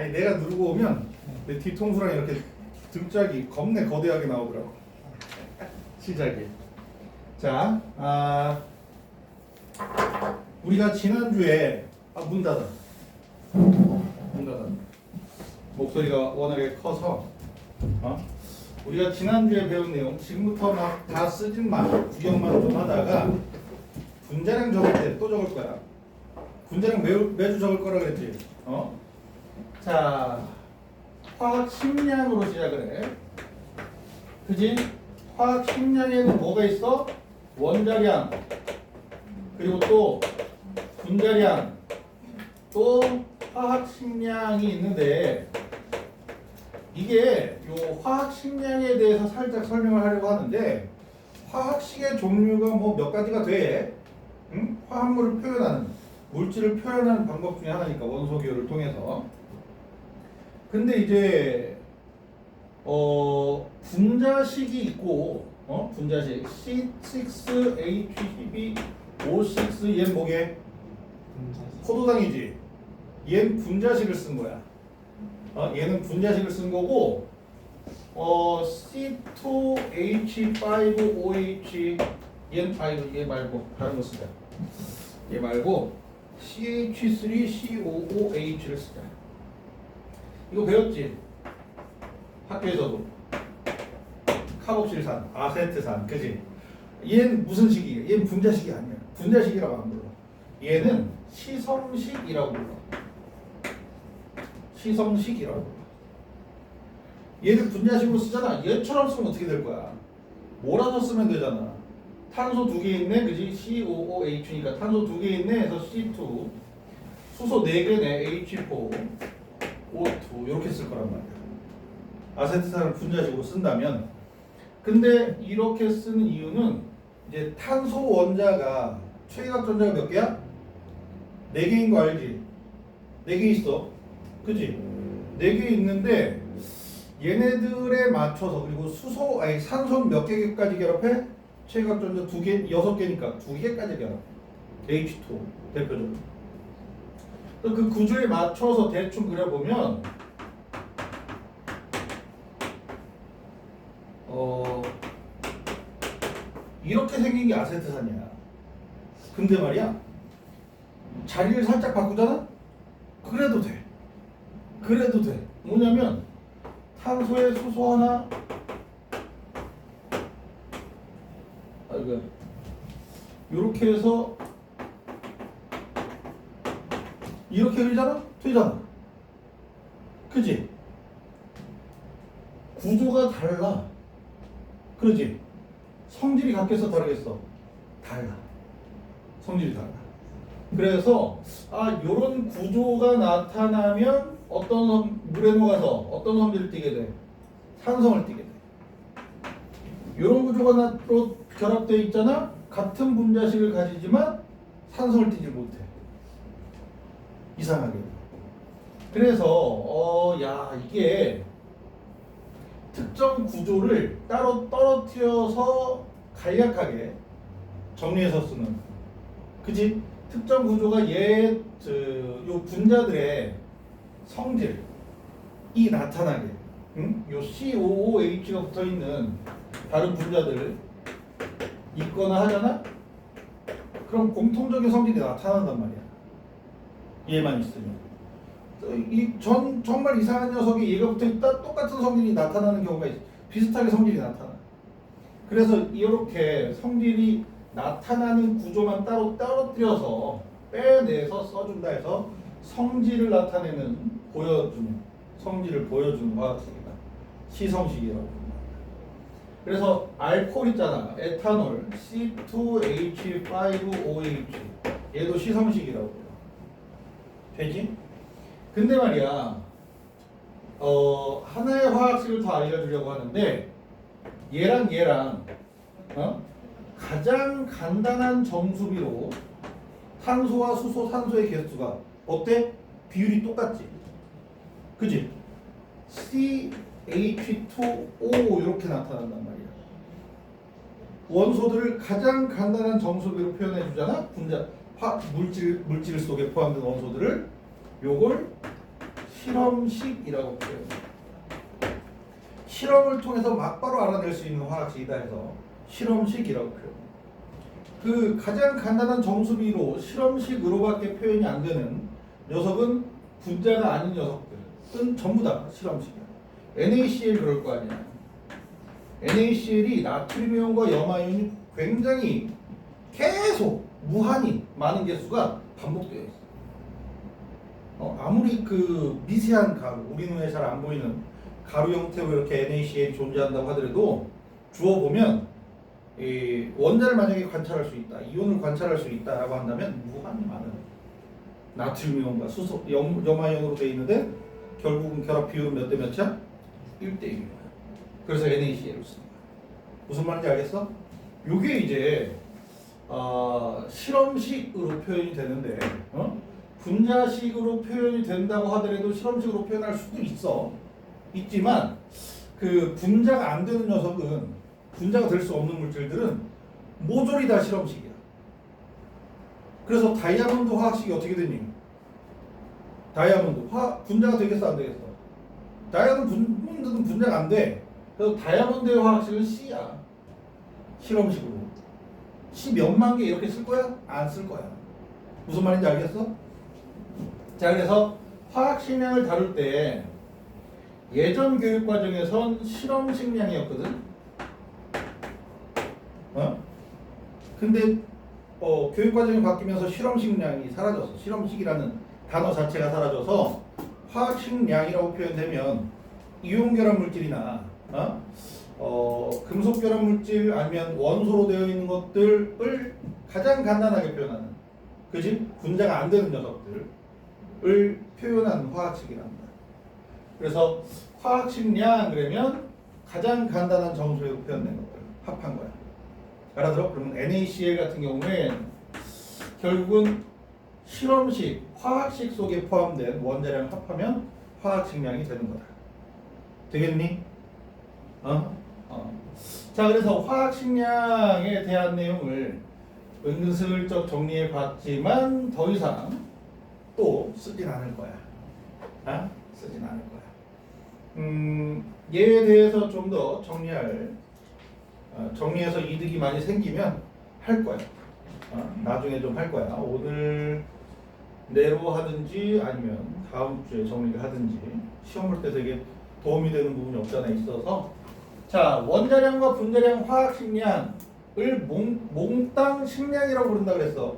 아니 내가 누르고 오면 내 뒤통수랑 이렇게 등짝이 겁내 거대하게 나오더라고. 시작이. 자, 우리가 지난주에 문 닫아. 문 닫아. 목소리가 워낙에 커서 우리가 지난주에 배운 내용 지금부터 막 다 쓰진 마. 구경만 좀 하다가 분자량 적을 때 또 적을 거야. 분자량 매주 적을 거라 그랬지. 자, 화학 식량으로 시작을 해. 그지? 화학 식량에는 뭐가 있어? 원자량, 그리고 또 분자량, 또 화학 식량이 있는데, 이게 요 화학 식량에 대해서 살짝 설명을 하려고 하는데, 화학식의 종류가 뭐 몇 가지가 돼. 응? 화합물을 표현하는, 물질을 표현하는 방법 중에 하나니까, 원소 기호를 통해서. 근데 이제 분자식이 있고, 분자식 C6H12O6, 얘는 뭐게? 포도당이지. 얘는 분자식을 쓴 거야. 얘는 분자식을 쓴 거고, C2H5OH, 얘는 얘 말고 다른 거 쓰자. 얘 말고 CH3COOH를 쓰자. 이거 배웠지? 학교에서도. 카복실산, 아세트산, 그지? 얘는 무슨 식이야? 얘는 분자식이 아니야. 분자식이라고 안 불러. 얘는 시성식이라고 불러. 시성식이라고 불러. 얘를 분자식으로 쓰잖아. 얘처럼 쓰면 어떻게 될 거야? 몰아서 쓰면 되잖아. 탄소 2개 있네, 그지? COOH니까 탄소 2개 있네 해서 C2, 수소 4개네, H4, O2 이렇게 쓸 거란 말이야. 아세트산을 분자식으로 쓴다면. 근데 이렇게 쓰는 이유는 이제 탄소 원자가 최각 전자가 몇 개야? 4개인 거 알지? 4개 있어. 그치? 4개 있는데 얘네들에 맞춰서, 그리고 산소 몇 개까지 결합해? 최각 전자 2개, 6개니까 2개까지 결합해. H2 대표적으로. 그 구조에 맞춰서 대충 그려보면 이렇게 생긴 게 아세트산이야. 근데 말이야, 자리를 살짝 바꾸잖아? 그래도 돼. 그래도 돼. 뭐냐면 탄소에 수소 하나, 이렇게 해서 이렇게 그리잖아? 되잖아. 그지? 구조가 달라. 그러지? 성질이 같겠어, 다르겠어? 달라. 성질이 달라. 그래서 요런 구조가 나타나면 물에 녹아서 어떤 성질을 띠게 돼? 산성을 띠게 돼. 요런 구조가 결합되어 있잖아? 같은 분자식을 가지지만 산성을 띠지 못해. 이상하게. 그래서 이게 특정 구조를 따로 떨어뜨려서 간략하게 정리해서 쓰는, 그치? 특정 구조가 요 분자들의 성질이 나타나게, 응? 요 COOH가 붙어있는 다른 분자들 있거나 하잖아? 그럼 공통적인 성질이 나타난단 말이야. 얘만 있으면. 정말 이상한 녀석이 얘가 붙어있다 똑같은 성질이 나타나는 경우가 있어. 비슷하게 성질이 나타나. 그래서 이렇게 성질이 나타나는 구조만 따로 떨어뜨려서 빼내서 써준다 해서 성질을 성질을 보여주는 화학식이다. 시성식이라고 합니다. 그래서 알코올 있잖아. 에탄올 C2H5OH, 얘도 시성식이라고 해요. 되지? 근데 말이야, 하나의 화학식을 더 알려주려고 하는데, 얘랑 가장 간단한 정수비로 탄소와 수소, 산소의 개수가 어때? 비율이 똑같지? 그지? CH2O 이렇게 나타난단 말이야. 원소들을 가장 간단한 정수비로 표현해 주잖아? 물질 속에 포함된 원소들을. 요걸 실험식이라고 표현해요. 실험을 통해서 막바로 알아낼 수 있는 화학식이다 해서 실험식이라고 표현해요. 그 가장 간단한 정수비로 실험식으로밖에 표현이 안 되는 녀석은 분자가 아닌 녀석들은 전부 다 실험식이야. NaCl 그럴 거 아니야. NaCl이 나트륨이온과 염화이온이 굉장히 계속 무한히 많은 개수가 반복되어 있어. 아무리 그 미세한 가루, 우리 눈에 잘 안 보이는 가루 형태로 이렇게 NaCl이 존재한다고 하더라도 주워보면 이 원자를 만약에 관찰할 수 있다, 이온을 관찰할 수 있다라고 한다면 무한히 많은 나트륨이온과 수소, 염화이온으로 되어 있는데 결국은 결합 비율은 몇 대 몇이야? 1대 1이야. 그래서 NaCl을 쓰는 거야. 무슨 말인지 알겠어? 이게 이제 실험식으로 표현이 되는데 분자식으로 표현이 된다고 하더라도 실험식으로 표현할 수도 있지만 그 분자가 안 되는 녀석은 분자가 될 수 없는 물질들은 모조리 다 실험식이야. 그래서 다이아몬드 화학식이 어떻게 되니? 다이아몬드 분자가 되겠어 안 되겠어? 다이아몬드는 분자가 안 돼. 그래서 다이아몬드의 화학식은 C야. 실험식으로. C 몇만 개 이렇게 쓸 거야? 안 쓸 거야. 무슨 말인지 알겠어? 자, 그래서 화학식량을 다룰 때 예전 교육과정에선 실험식량이었거든. 근데 교육과정이 바뀌면서 실험식량이 사라졌어. 실험식이라는 단어 자체가 사라져서 화학식량이라고 표현되면 이온결합 물질이나 금속결합 물질 아니면 원소로 되어 있는 것들을 가장 간단하게 표현하는, 그지? 분자가 안 되는 녀석들을 표현하는 화학식이랍니다. 그래서 화학식량 그러면 가장 간단한 정수로 표현된 것들 합한 거야. 알아들어? 그러면 NaCl 같은 경우에 결국은 실험식, 화학식 속에 포함된 원자량을 합하면 화학식량이 되는 거다. 되겠니? 자, 그래서 화학식량에 대한 내용을 은근슬쩍 정리해 봤지만 더 이상 또 쓰진 않을 거야. 쓰진 않을 거야. 얘에 대해서 좀 더 정리해서 이득이 많이 생기면 할 거야. 나중에 좀 할 거야. 오늘 내로 하든지 아니면 다음 주에 정리를 하든지 시험 볼 때 되게 도움이 되는 부분이 없잖아 있어서. 자, 원자량과 분자량 화학식량을 몽땅 식량이라고 부른다 그랬어.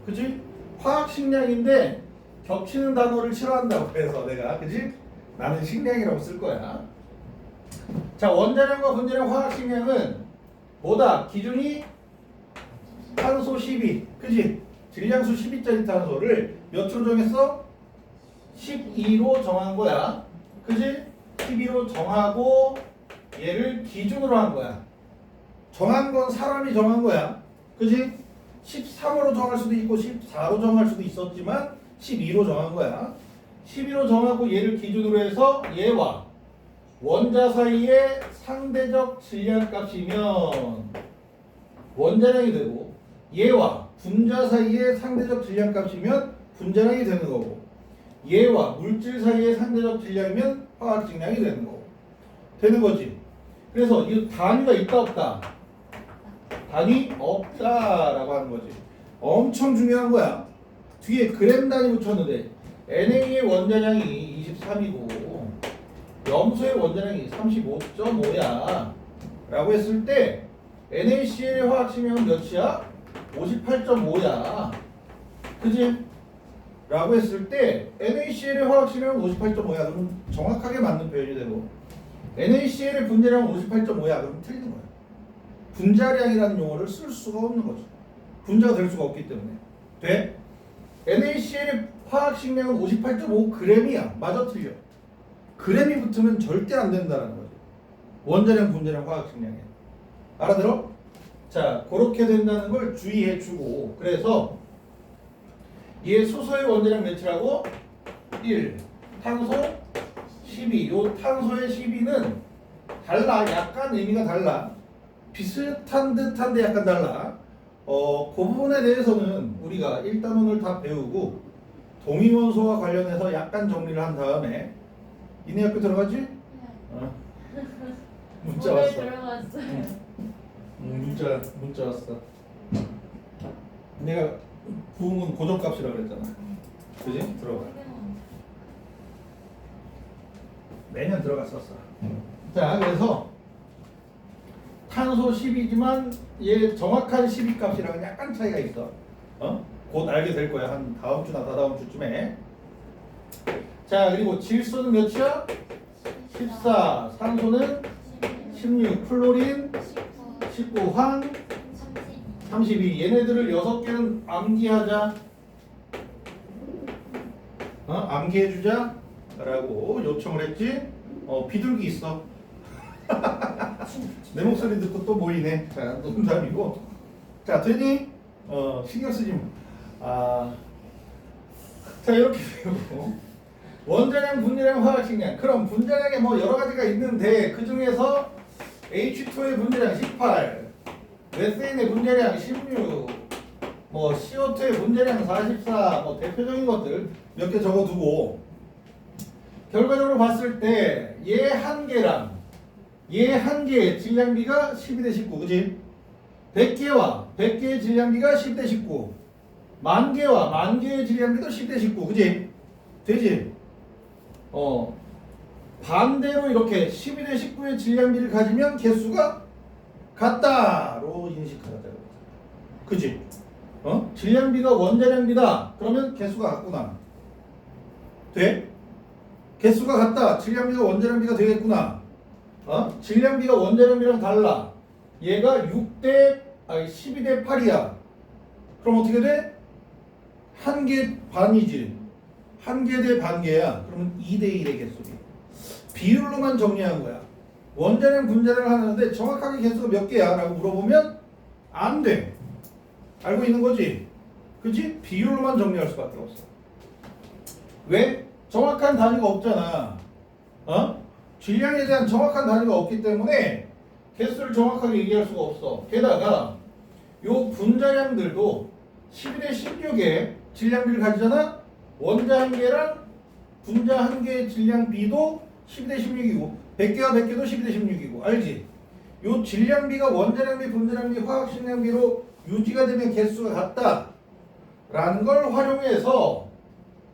그치? 화학식량인데 겹치는 단어를 싫어한다고 그래서 내가, 그치? 나는 식량이라고 쓸 거야. 자, 원자량과 분자량 화학식량은 뭐다? 기준이 탄소 12, 그치? 질량수 12짜리 탄소를 몇으로 정했어? 12로 정한 거야. 그치? 12로 정하고 얘를 기준으로 한 거야. 정한 건 사람이 정한 거야. 그치? 13으로 정할 수도 있고 14로 정할 수도 있었지만 12로 정한 거야. 12로 정하고 얘를 기준으로 해서 얘와 원자 사이의 상대적 질량값이면 원자량이 되고, 얘와 분자 사이의 상대적 질량값이면 분자량이 되는 거고, 얘와 물질 사이의 상대적 질량이면 화학식량이 되는 거고, 되는 거지. 그래서 이 단위가 있다 없다? 단위 없다라고 하는 거지. 엄청 중요한 거야. 뒤에 그램 단위 붙였는데 NA의 원자량이 23이고 염소의 원자량이 35.5야 라고 했을 때 NaCl의 화학식량은 몇이야? 58.5야. 그지? 라고 했을 때 NaCl의 화학식량은 58.5야. 그럼 정확하게 맞는 표현이 되고, NaCl의 분자량은 58.5야. 그럼 틀리는 거야. 분자량이라는 용어를 쓸 수가 없는 거죠. 분자가 될 수가 없기 때문에. 돼? NaCl의 화학식량은 58.5g이야. 맞아 틀려? g이 붙으면 절대 안 된다는 거죠. 원자량, 분자량, 화학식량에. 알아들어? 자, 그렇게 된다는 걸 주의해 주고, 그래서 얘 수소의 원자량 몇이라고? 1. 탄소 12. 요 탄소의 12는 달라. 약간 의미가 달라. 비슷한 듯한데 약간 달라. 그 부분에 대해서는 우리가 1단원을 다 배우고 동위원소와 관련해서 약간 정리를 한 다음에 이네 학교 들어가지? 네. 어. 문자 오늘 왔어. 들어갔어요. 문자 왔어. 내가 부흥은 고정값이라 그랬잖아. 그지? 들어가. 매년 들어갔었어. 자, 그래서 탄소 10이지만 얘 정확한 12 값이랑은 약간 차이가 있어. 곧 알게 될 거야. 한 다음 주나 다다음 주쯤에. 자, 그리고 질소는 몇이야? 14. 산소는 16. 플로린 19. 황 32. 얘네들을 6개는 암기하자. 암기해주자 라고 요청을 했지. 비둘기 있어. 내 목소리 듣고 또 모이네. 자, 농담이고. 자, 되니? 신경 쓰지 마. 자, 이렇게 배우고. 원자량, 분자량, 화학식량. 그럼 분자량에 뭐 여러 가지가 있는데 그 중에서 H2의 분자량 18, 메세인의 분자량 16, 뭐 CO2의 분자량 44, 뭐 대표적인 것들 몇 개 적어두고 결과적으로 봤을 때 얘 한 개랑 얘 한 개의 질량비가 12대 19, 그지? 100개와 100개의 질량비가 10대 19, 만 개와 만 개의 질량비도 10대 19, 그지? 되지? 반대로 이렇게 12대 19의 질량비를 가지면 개수가 같다로 인식하자. 그지? 질량비가 원자량비다. 그러면 개수가 같구나. 돼? 개수가 같다. 질량비가 원자량비가 되겠구나. 질량비가 원자량비랑 달라. 얘가 12대 8이야. 그럼 어떻게 돼? 한 개 반이지. 한 개 대 반 개야. 그러면 2대 1의 개수비. 비율로만 정리한 거야. 원자량 분자량을 하는데 정확하게 개수가 몇 개야? 라고 물어보면 안 돼. 알고 있는 거지? 그치? 비율로만 정리할 수밖에 없어. 왜? 정확한 단위가 없잖아. 질량에 대한 정확한 단위가 없기 때문에 개수를 정확하게 얘기할 수가 없어. 게다가 요 분자량들도 12대 16의 질량비를 가지잖아. 원자 한 개랑 분자 한 개의 질량비도 12대 16이고 100개와 100개도 12대 16이고 알지? 요 질량비가 원자량비, 분자량비, 화학식량비로 유지가 되면 개수가 같다 라는 걸 활용해서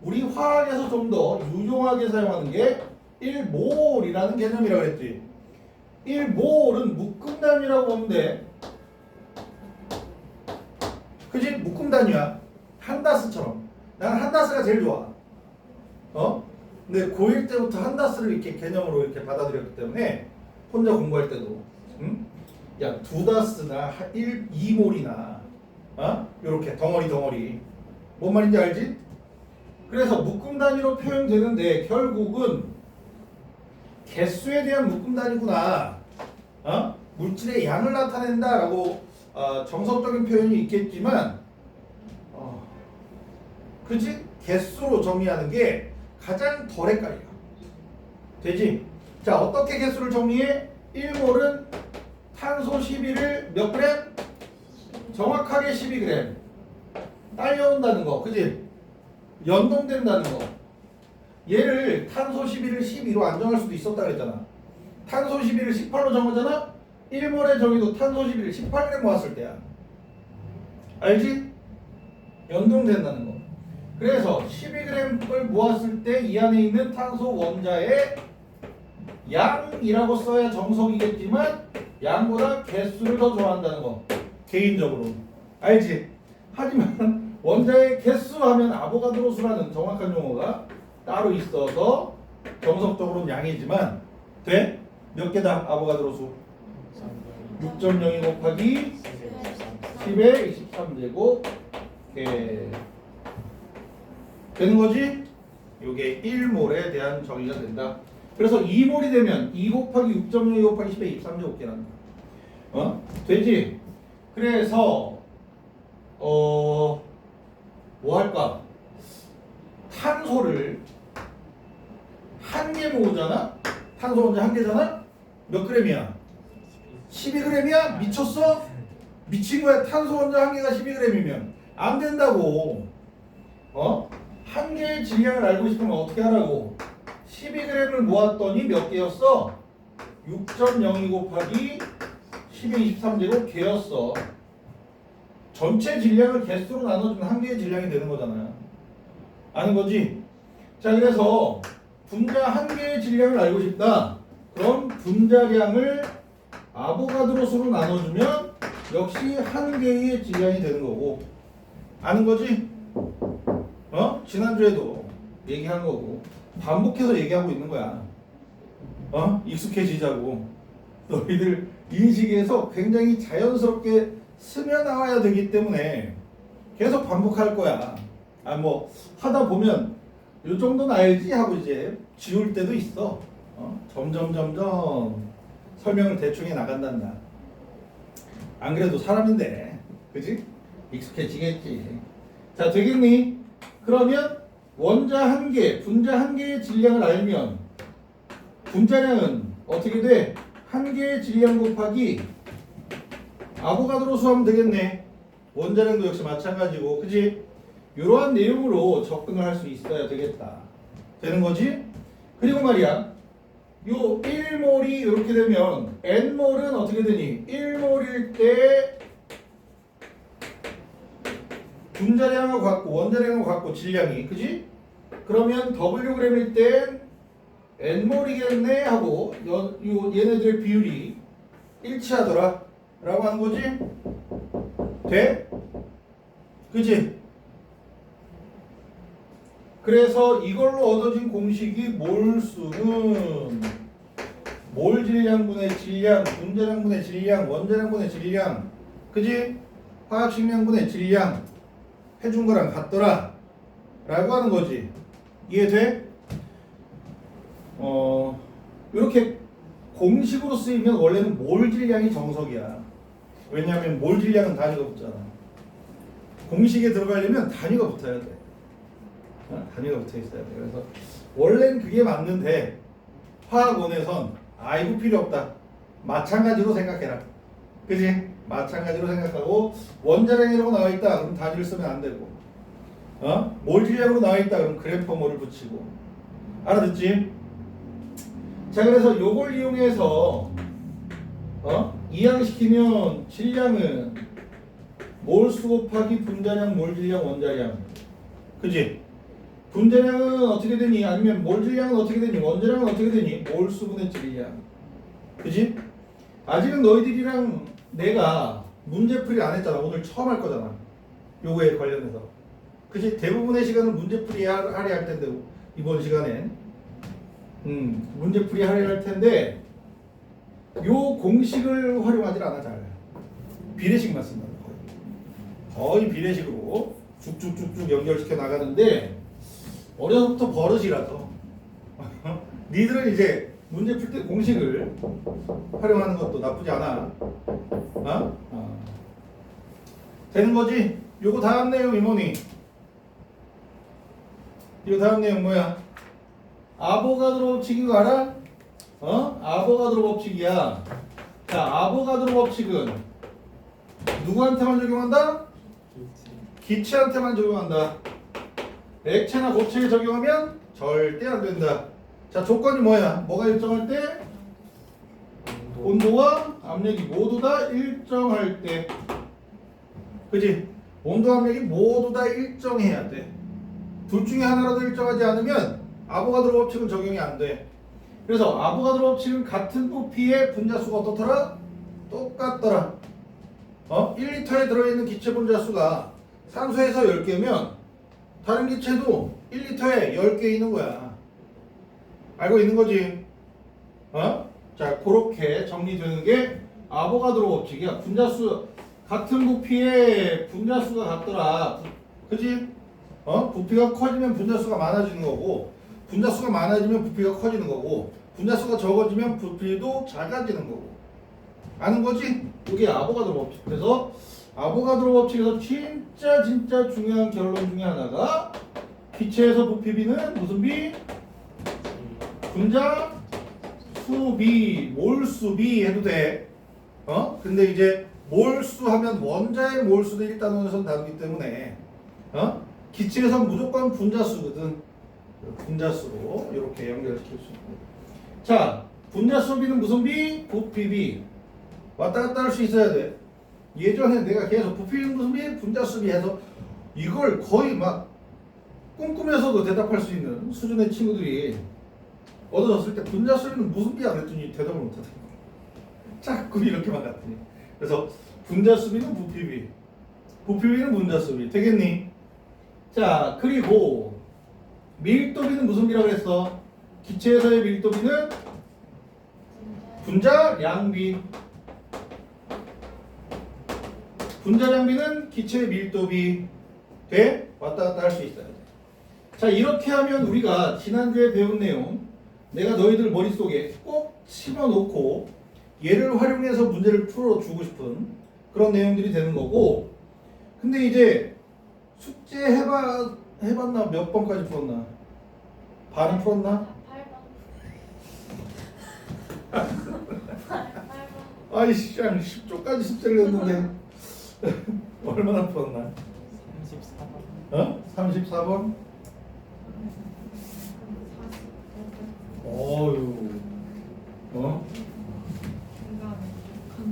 우리 화학에서 좀 더 유용하게 사용하는 게 1몰이라는 개념이라고 그랬지. 1몰은 묶음 단위라고 보면 돼. 그치? 묶음 단위야. 한다스처럼. 나는 한다스가 제일 좋아. 근데 고1 때부터 한다스를 이렇게 개념으로 이렇게 받아들였기 때문에 혼자 공부할 때도 야, 2다스나 2몰이나 요렇게 덩어리 뭔 말인지 알지? 그래서 묶음 단위로 표현되는데 결국은 개수에 대한 묶음 단위구나. 물질의 양을 나타낸다라고 정석적인 표현이 있겠지만 그치? 개수로 정리하는 게 가장 덜 헷갈려. 되지? 자, 어떻게 개수를 정리해? 1몰은 탄소 12를 몇 그램? 정확하게 12g 딸려온다는 거. 그치? 연동된다는 거. 얘를 탄소 12를 12로 안 정할 수도 있었다 그랬잖아. 탄소 12를 18로 정하잖아. 1몰의 정의도 탄소 12를 18g 모았을 때야. 알지? 연동된다는 거. 그래서 12g을 모았을 때 이 안에 있는 탄소 원자의 양이라고 써야 정석이겠지만 양보다 개수를 더 좋아한다는 거. 개인적으로. 알지? 하지만 원자의 개수 하면 아보가드로 수라는 정확한 용어가 따로 있어서 정석적으로는 양이지만 돼? 몇 개다 아보가드로 수? 6.02 곱하기 10의 23제곱 되는 거지? 이게 1몰에 대한 정의가 된다. 그래서 2몰이 되면 2 곱하기 6.02 곱하기 10의 23제곱 개란다. 되지? 그래서 뭐 할까? 탄소를 한 개 모으잖아? 탄소 원자 한 개잖아? 몇 그램이야? 12g이야? 미쳤어? 미친 거야. 탄소 원자 한 개가 12g이면 안 된다고. 한 개의 질량을 알고 싶으면 어떻게 하라고? 12g을 모았더니 몇 개였어? 6.02 곱하기 10의 23제곱 개였어. 전체 질량을 개수로 나눠주면 한 개의 질량이 되는 거잖아요. 아는 거지? 자, 그래서 분자 한 개의 질량을 알고 싶다. 그럼 분자량을 아보가드로 수로 나눠주면 역시 한 개의 질량이 되는 거고. 아는 거지? 지난주에도 얘기한 거고. 반복해서 얘기하고 있는 거야. 익숙해지자고. 너희들 인식에서 굉장히 자연스럽게 스며나와야 되기 때문에 계속 반복할 거야. 뭐 하다 보면 요 정도는 알지 하고 이제 지울 때도 있어. 점점 설명을 대충 해 나간단다. 안 그래도 사람인데, 그지? 익숙해지겠지. 자, 되겠니? 그러면 원자 한 개, 분자 한 개의 질량을 알면 분자량은 어떻게 돼? 한 개의 질량 곱하기 아보가드로 수하면 되겠네. 원자량도 역시 마찬가지고, 그지? 이러한 내용으로 접근을 할 수 있어야 되겠다. 되는 거지? 그리고 말이야, 요 1몰이 이렇게 되면 N몰은 어떻게 되니? 1몰일 때 분자량하고 같고 원자량하고 같고 질량이, 그지? 그러면 Wg일 땐 N몰이겠네 하고 얘네들의 비율이 일치하더라 라고 하는 거지? 돼? 그지? 그래서 이걸로 얻어진 공식이 몰수는 몰 질량분의 질량, 분자량분의 질량, 원자량분의 질량, 그지? 화학식량분의 질량 해준 거랑 같더라 라고 하는 거지. 이해돼? 이렇게 공식으로 쓰이면 원래는 몰 질량이 정석이야. 왜냐하면 몰 질량은 단위가 붙잖아. 공식에 들어가려면 단위가 붙어야 돼. 단위가 붙어 있어야 돼. 그래서 원래는 그게 맞는데 화학원에선 이거 필요 없다. 마찬가지로 생각해라. 그지? 마찬가지로 생각하고 원자량이라고 나와 있다. 그럼 단위를 쓰면 안 되고. 몰 질량으로 나와 있다. 그럼 그램 퍼 몰을 붙이고. 알아듣지? 자, 그래서 요걸 이용해서 이항시키면 질량은 몰수 곱하기 분자량, 몰질량, 원자량. 그지? 분자량은 어떻게 되니? 아니면 몰질량은 어떻게 되니? 원자량은 어떻게 되니? 몰수분의 질량. 그지? 아직은 너희들이랑 내가 문제풀이 안 했잖아. 오늘 처음 할 거잖아. 요거에 관련해서. 그지? 대부분의 시간은 문제풀이 하려 할 텐데 이번 시간엔 문제풀이 하려 할 텐데 요 공식을 활용하지 않아. 잘 비례식만 쓴다. 거의 비례식으로 쭉쭉쭉쭉 연결시켜 나가는데 어려서부터 버릇이라서 니들은 이제 문제 풀 때 공식을 활용하는 것도 나쁘지 않아. 되는 거지? 요거 다음 내용 이모니. 이거 다음 내용 뭐야? 아보가드로 법칙인 거 알아? 아보가드로 법칙이야. 자, 아보가드로 법칙은 누구한테만 적용한다? 기체한테만 적용한다. 액체나 곱체에 적용하면 절대 안 된다. 자, 조건이 뭐야? 뭐가 일정할 때? 온도와 압력이 모두 다 일정할 때. 그지? 온도, 압력이 모두 다 일정해야 돼. 둘 중에 하나라도 일정하지 않으면 아보가드로 법칙은 적용이 안 돼. 그래서 아보가드로 법칙은 같은 부피의 분자수가 어떻더라? 똑같더라. 1리터에 들어있는 기체 분자수가 산소에서 10개면 다른 기체도 1리터에 10개 있는 거야. 알고 있는 거지? 자, 그렇게 정리되는 게 아보가드로 법칙이야. 분자수, 같은 부피의 분자수가 같더라. 그지? 부피가 커지면 분자수가 많아지는 거고, 분자수가 많아지면 부피가 커지는 거고, 분자수가 적어지면 부피도 작아지는 거고. 아는 거지? 이게 아보가드로 법칙. 그래서 아보가드로 법칙에서 진짜 중요한 결론 중에 하나가 기체에서 부피 비는 무슨 비? 분자 수비, 몰수비 해도 돼. 근데 이제 몰수 하면 원자의 몰수도 일단원에선 다르기 때문에 기체에선 무조건 분자수거든. 분자수로 이렇게 연결시킬 수 있고. 자, 분자수 B는 무슨 B? 부피 B. 왔다 갔다 할 수 있어야 돼. 예전에 내가 계속 부피는 무슨 B? 분자수 B 해서 이걸 거의 막 꿈꾸면서도 대답할 수 있는 수준의 친구들이 얻어졌을 때 분자수는 무슨 B야 그랬더니 대답을 못하더라고. 자꾸 이렇게만 갔더니. 그래서 분자수 B는 부피 B, 부피 B는 분자수 B. 되겠니? 자, 그리고 밀도 B는 무슨 B라고 했어? 기체에서의 밀도 B는 분자량 B. 분자량 B는 기체의 밀도 B. 돼? 왔다 갔다 할 수 있어요. 자, 이렇게 하면 우리가 지난주에 배운 내용 내가 너희들 머릿속에 꼭 집어넣고 얘를 활용해서 문제를 풀어주고 싶은 그런 내용들이 되는 거고. 근데 이제 숙제 해봤나? 몇 번까지 풀었나? 반은 풀었나? 8번. 아이씨, 한 10조까지 숙제를 했는데 얼마나 풀었나? 34번. 어? 34번? 어휴. 어?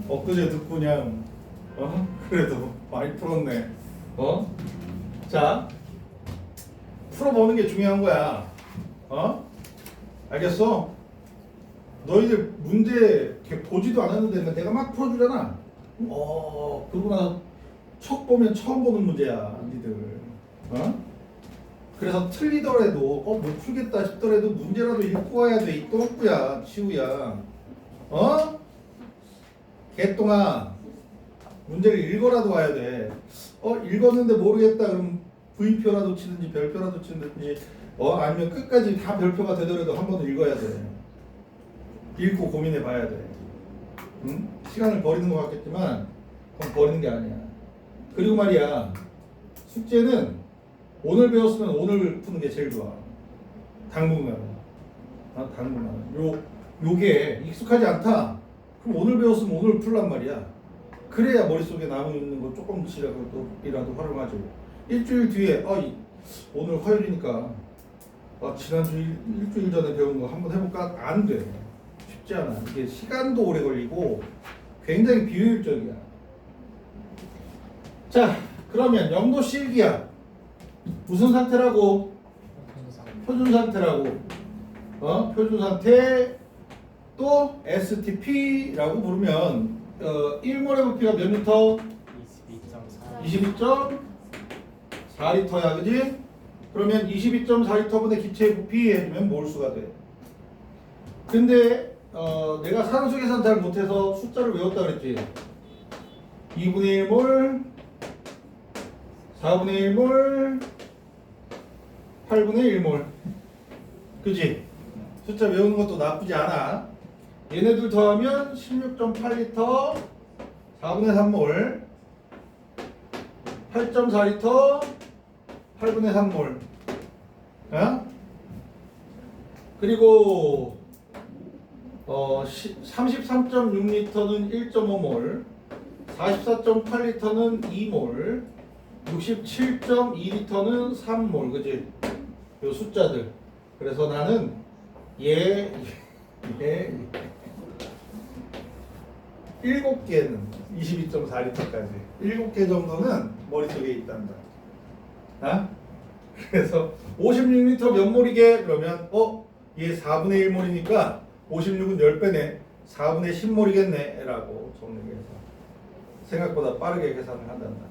엊그제 듣고 그냥 그래도 많이 풀었네. 자, 풀어보는 게 중요한 거야. 알겠어? 너희들 문제 이렇게 보지도 않았는데 내가 막 풀어주잖아. 그러고 나서 척 보면 처음 보는 문제야, 니들. 그래서 틀리더라도 못 풀겠다 싶더라도 문제라도 읽고 와야 돼. 이 똥꾸야, 치우야. 개똥아, 문제를 읽어라도 와야 돼. 읽었는데 모르겠다 그럼 V표라도 치든지 별표라도 치든지 아니면 끝까지 다 별표가 되더라도 한 번은 읽어야 돼. 읽고 고민해 봐야 돼. 응? 시간을 버리는 것 같겠지만 그건 버리는 게 아니야. 그리고 말이야, 숙제는 오늘 배웠으면 오늘 푸는 게 제일 좋아. 당분간. 당분간. 요게 익숙하지 않다? 그럼 오늘 배웠으면 오늘 풀란 말이야. 그래야 머릿속에 남아있는 거 조금씩이라도 활용하죠. 일주일 뒤에 오늘 화요일이니까 지난주 일주일 전에 배운 거 한번 해볼까? 안 돼. 쉽지 않아. 이게 시간도 오래 걸리고 굉장히 비효율적이야. 자, 그러면 영도 실기야. 무슨 상태라고? 표준 상태라고. 표준 상태 또 STP라고 부르면 1몰의 부피가 몇 리터? 22.4리터야, 그지? 그러면 22.4리터분의 기체의 부피 해주면 몰수가 돼. 근데 내가 산수 계산 잘 못해서 숫자를 외웠다 그랬지. 2분의 1몰, 4분의 1몰, 8분의 1몰. 그지? 숫자 외우는 것도 나쁘지 않아. 얘네들 더하면 16.8리터, 4분의 3몰, 8.4리터, 8분의 3몰. 그리고 33.6리터는 1.5몰, 44.8리터는 2몰, 67.2리터는 3몰. 그지? 요 숫자들. 그래서 나는 얘 7개는 22.4리터까지 7개 정도는 머릿속에 있단다. 그래서 56리터 몇 몰이게? 그러면 얘 4분의 1몰이니까 56은 10배네. 4분의 10몰이겠네 라고 정리해서 생각보다 빠르게 계산을 한단다.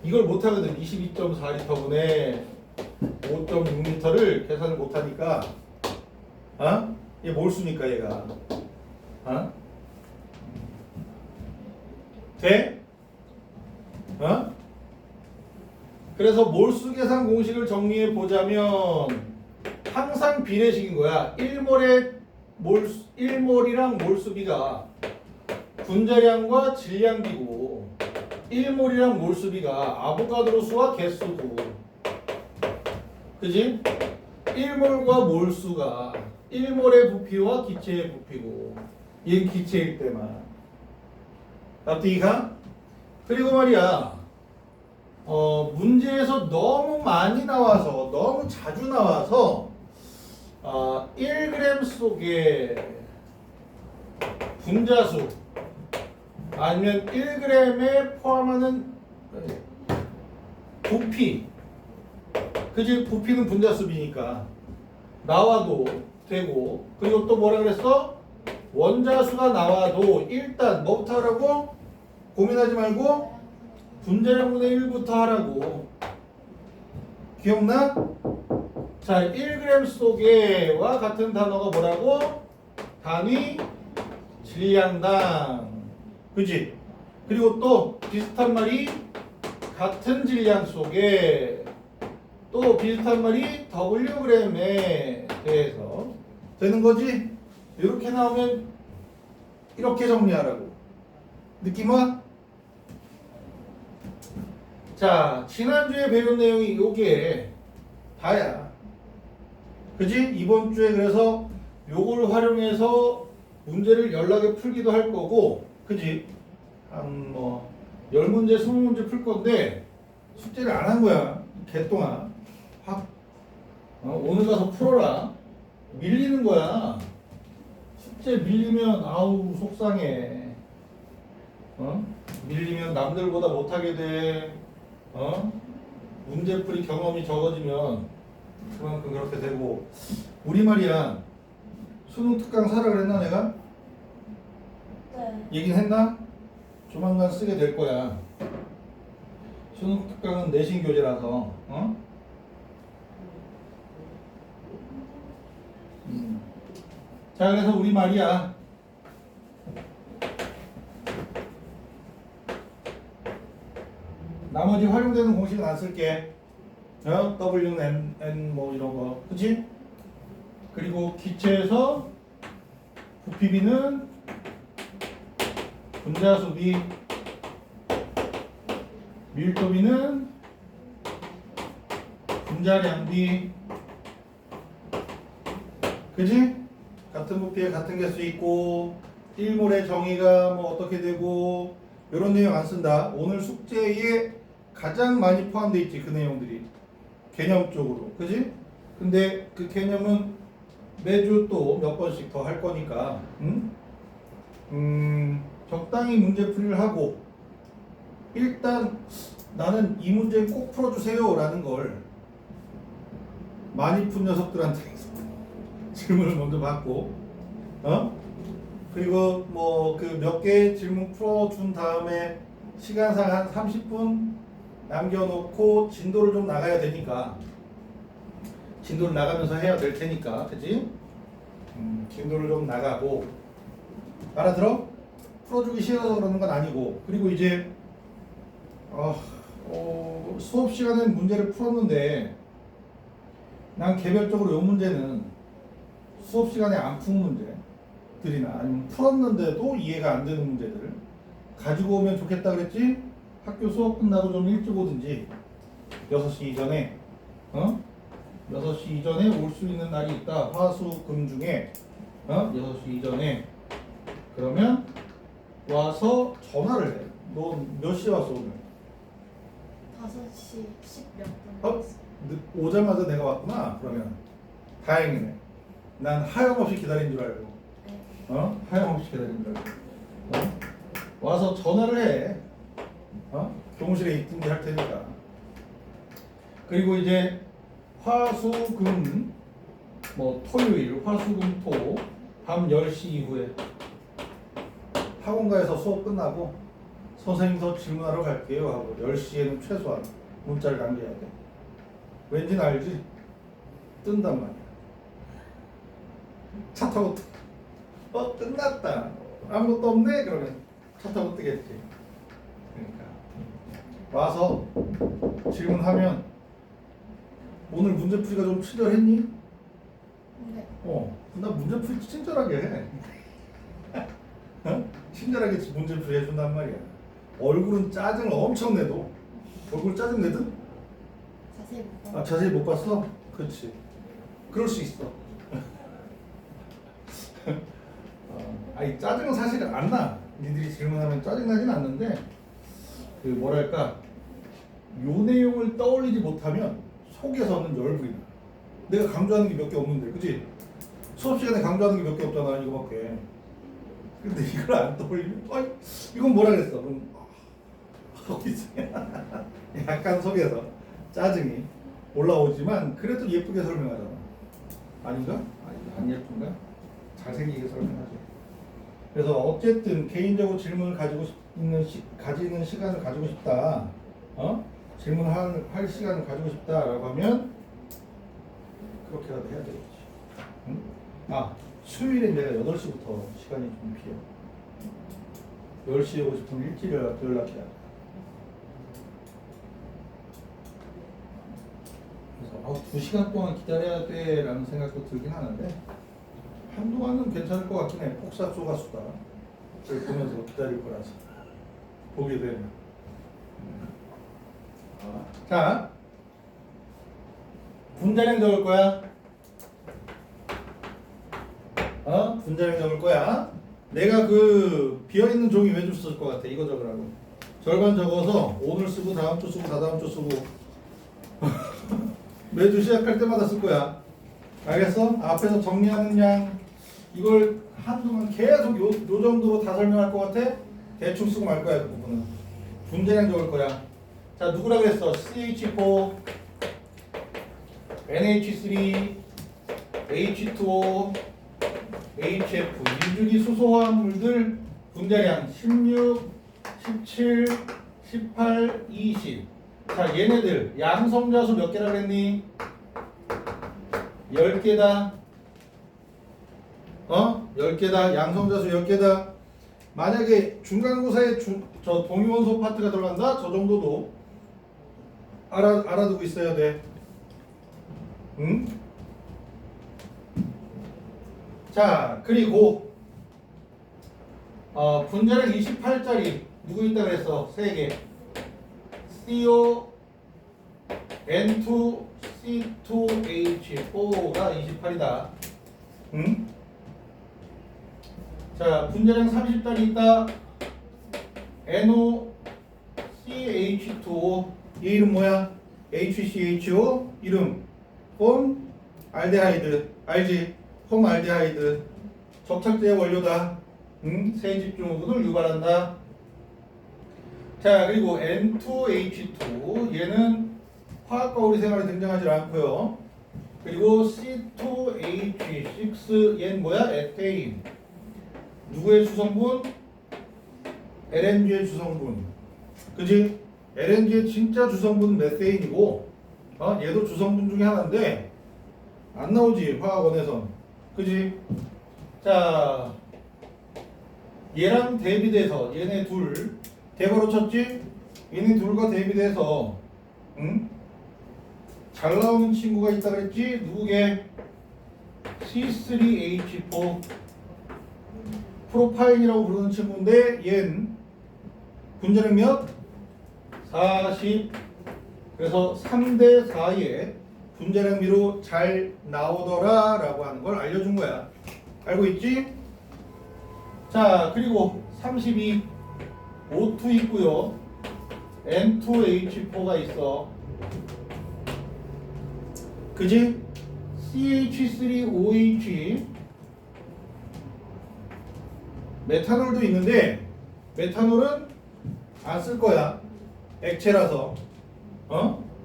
이걸 못하거든. 22.4리터분의 5.6리터를 계산을 못하니까 얘 몰수니까 얘가 돼? 그래서 몰수 계산 공식을 정리해 보자면 항상 비례식인 거야. 1몰이랑 몰수비가 분자량과 질량비고 1몰이랑 몰수비가 아보가드로 수와 개수고. 그지? 1몰과 몰수가 1몰의 부피와 기체의 부피고 얘는 기체일 때만. 납득이 가? 그리고 말이야, 문제에서 너무 많이 나와서 너무 자주 나와서 1g 속에 분자수 아니면 1g에 포함하는 부피, 그지? 부피는 분자수비니까 나와도 되고, 그리고 또 뭐라 그랬어? 원자수가 나와도 일단 뭐부터 하라고? 고민하지 말고 분자량분의 1부터 하라고. 기억나? 자, 1g 속에와 같은 단어가 뭐라고? 단위 질량당. 그지? 그리고 또 비슷한 말이 같은 질량 속에, 또 비슷한 말이 Wg에 대해서 되는 거지? 이렇게 나오면 이렇게 정리하라고. 느낌 와? 자, 지난주에 배운 내용이 요게 다야. 그지? 이번 주에 그래서 요걸 활용해서 문제를 연락에 풀기도 할 거고, 그지? 한 10문제, 20문제 풀 건데 숙제를 안 한 거야. 개 동안. 확 오늘 가서 풀어라. 밀리는 거야. 숙제 밀리면 아우 속상해. 밀리면 남들보다 못하게 돼. 문제풀이 경험이 적어지면 그만큼 그렇게 되고. 우리 말이야, 수능 특강 사라 그랬나 내가? 네. 얘긴 했나? 조만간 쓰게 될 거야. 수능 특강은 내신 교재라서. 자, 그래서 우리 말이야, 나머지 활용되는 공식은 안 쓸게. W, N 뭐 이런 거, 그치? 그리고 기체에서 부피비는 분자수비, 밀도비는 분자량비, 그지? 같은 부피에 같은 개수 있고 1몰의 정의가 뭐 어떻게 되고 이런 내용 안 쓴다. 오늘 숙제에 가장 많이 포함되어 있지, 그 내용들이 개념적으로, 그지? 근데 그 개념은 매주 또 몇 번씩 더 할 거니까 적당히 문제풀이를 하고, 일단 나는 이 문제는 꼭 풀어주세요 라는 걸 많이 푼 녀석들한테 질문을 먼저 받고, 그리고 뭐 그 몇 개 질문 풀어준 다음에 시간상 한 30분 남겨놓고 진도를 좀 나가야 되니까, 진도를 나가면서 해야 될 테니까, 그지? 진도를 좀 나가고. 알아들어? 풀어주기 싫어서 그러는 건 아니고. 그리고 이제 수업 시간에 문제를 풀었는데 난 개별적으로 이 문제는 수업 시간에 안 푼 문제들이나 아니면 풀었는데도 이해가 안 되는 문제들을 가지고 오면 좋겠다 그랬지? 학교 수업 끝나고 좀 일찍 오든지 6시 이전에 6시 이전에 올 수 있는 날이 있다. 화, 수, 금 중에 6시 이전에. 그러면 와서 전화를 해. 너 몇 시에 왔어 오늘? 5시 10몇 분. 오자마자 내가 왔구나. 그러면 다행이네. 난 하염없이 기다린 줄 알고. 네. 하염없이 기다린 줄 알고. 와서 전화를 해. 교무실에 있든지 할 테니까. 그리고 이제 화수금 뭐 토요일 화수금토 밤 10시 이후에 학원가에서 수업 끝나고 선생님 더 질문하러 갈게요 하고 10시에는 최소한 문자를 남겨야 돼. 왠지는 알지? 뜬단 말이야. 차 타고 끝났다. 아무것도 없네? 그러면 차 타고 뜨겠지. 그러니까 와서 질문하면 오늘 문제풀이가 좀 친절했니? 네. 나 문제풀이 친절하게 해. 친절하게 문제풀이 해준단 말이야. 얼굴은 짜증을 엄청 내도. 얼굴 짜증 내든? 자세히 못 봤어요. 자세히 못 봤어? 그렇지. 그럴 수 있어. 아니 짜증은 사실 안 나. 니들이 질문하면 짜증 나진 않는데 그 뭐랄까 요 내용을 떠올리지 못하면 속에서는 열불이 나. 내가 강조하는 게 몇 개 없는데, 그치? 수업 시간에 강조하는 게 몇 개 없잖아, 이거밖에. 근데 이걸 안 떠올리면, 어이, 이건 뭐라 그랬어? 그럼, 약간 속에서 짜증이 올라오지만, 그래도 예쁘게 설명하잖아. 아닌가? 아니, 안 예쁜가? 잘생기게 설명하죠. 그래서 어쨌든 개인적으로 질문을 가지는 시간을 가지고 싶다. 질문할 시간을 가지고 싶다라고 하면 그렇게라도 해야 되겠지. 응? 수요일에 내가 8시부터 시간이 좀 비어. 10시에 오고 싶으면 일찍 연락해야 돼. 그래서 2시간 동안 기다려야 돼 라는 생각도 들긴 하는데 한동안은 괜찮을 것 같긴 해. 폭삭 속았수다. 그걸 보면서 기다릴 거라서 보게 되면. 자, 분자량 적을 거야. 분자량 적을 거야. 내가 그 비어있는 종이 왜 줬을 것 같아? 이거 적으라고. 절반 적어서 오늘 쓰고 다음 주 쓰고 다다음 주 쓰고 매주 시작할 때마다 쓸 거야. 알겠어? 앞에서 정리하는 양 이걸 한동안 계속 요 정도로 다 설명할 것 같아? 대충 쓰고 말 거야. 그 부분은 분자량 적을 거야. 자, 누구라 그랬어? CH4 NH3 H2O HF 일주기 수소화합물들 분자량 16, 17, 18, 20. 자, 얘네들 양성자수 몇 개라 그랬니? 10개다. 10개다. 양성자수 10개다. 만약에 중간고사에 저 동위원소 파트가 들어간다? 저 정도도 알아두고 있어야 돼. 응? 자, 그리고 분자량 28짜리 누구 있다 그랬어? 3개. CO N2 C2H4가 28이다. 응? 자, 분자량 30짜리 있다. NO CH2O. 얘 이름 뭐야? HCHO 이름 폼 알데하이드. 알지? 폼 알데하이드. 접착제의 원료다. 세집중후군을 유발한다. 자, 그리고 N2H2 얘는 화학과 우리 생활에 등장하지 않고요. 그리고 C2H6 얘는 뭐야? 에테인. 누구의 주성분? LNG의 주성분. 그지? LNG의 진짜 주성분은 메세인이고 얘도 주성분 중에 하나인데 안 나오지 화학원에선. 그지? 자, 얘랑 대비돼서 얘네 둘 대괄호 쳤지? 얘네 둘과 대비돼서 잘 나오는 친구가 있다 그랬지? 누구게? C3H4 프로파인이라고 부르는 친구인데 얜 분자량 몇? 40. 그래서 3대 4의 분자량비로 잘 나오더라 라고 하는 걸 알려준 거야. 알고 있지? 자, 그리고 32 O2 있고요. N2H4가 있어. 그지? CH3OH 메탄올도 있는데 메탄올은 안 쓸 거야. 액체라서.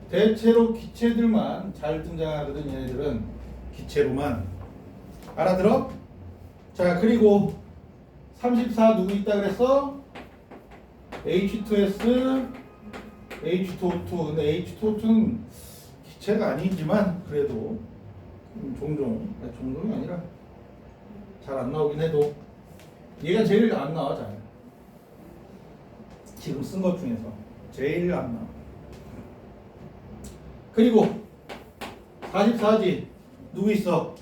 대체로 기체들만 잘 등장하거든. 얘네들은 기체로만. 알아들어? 자, 그리고 34 누구 있다 그랬어? H2S H2O2. 근데 H2O2는 기체가 아니지만 그래도 종종이 아니라 잘 안 나오긴 해도 얘가 제일 안 나와. 잘 지금 쓴 것 중에서 제일 안 나와. 그리고 44지 누구 있어?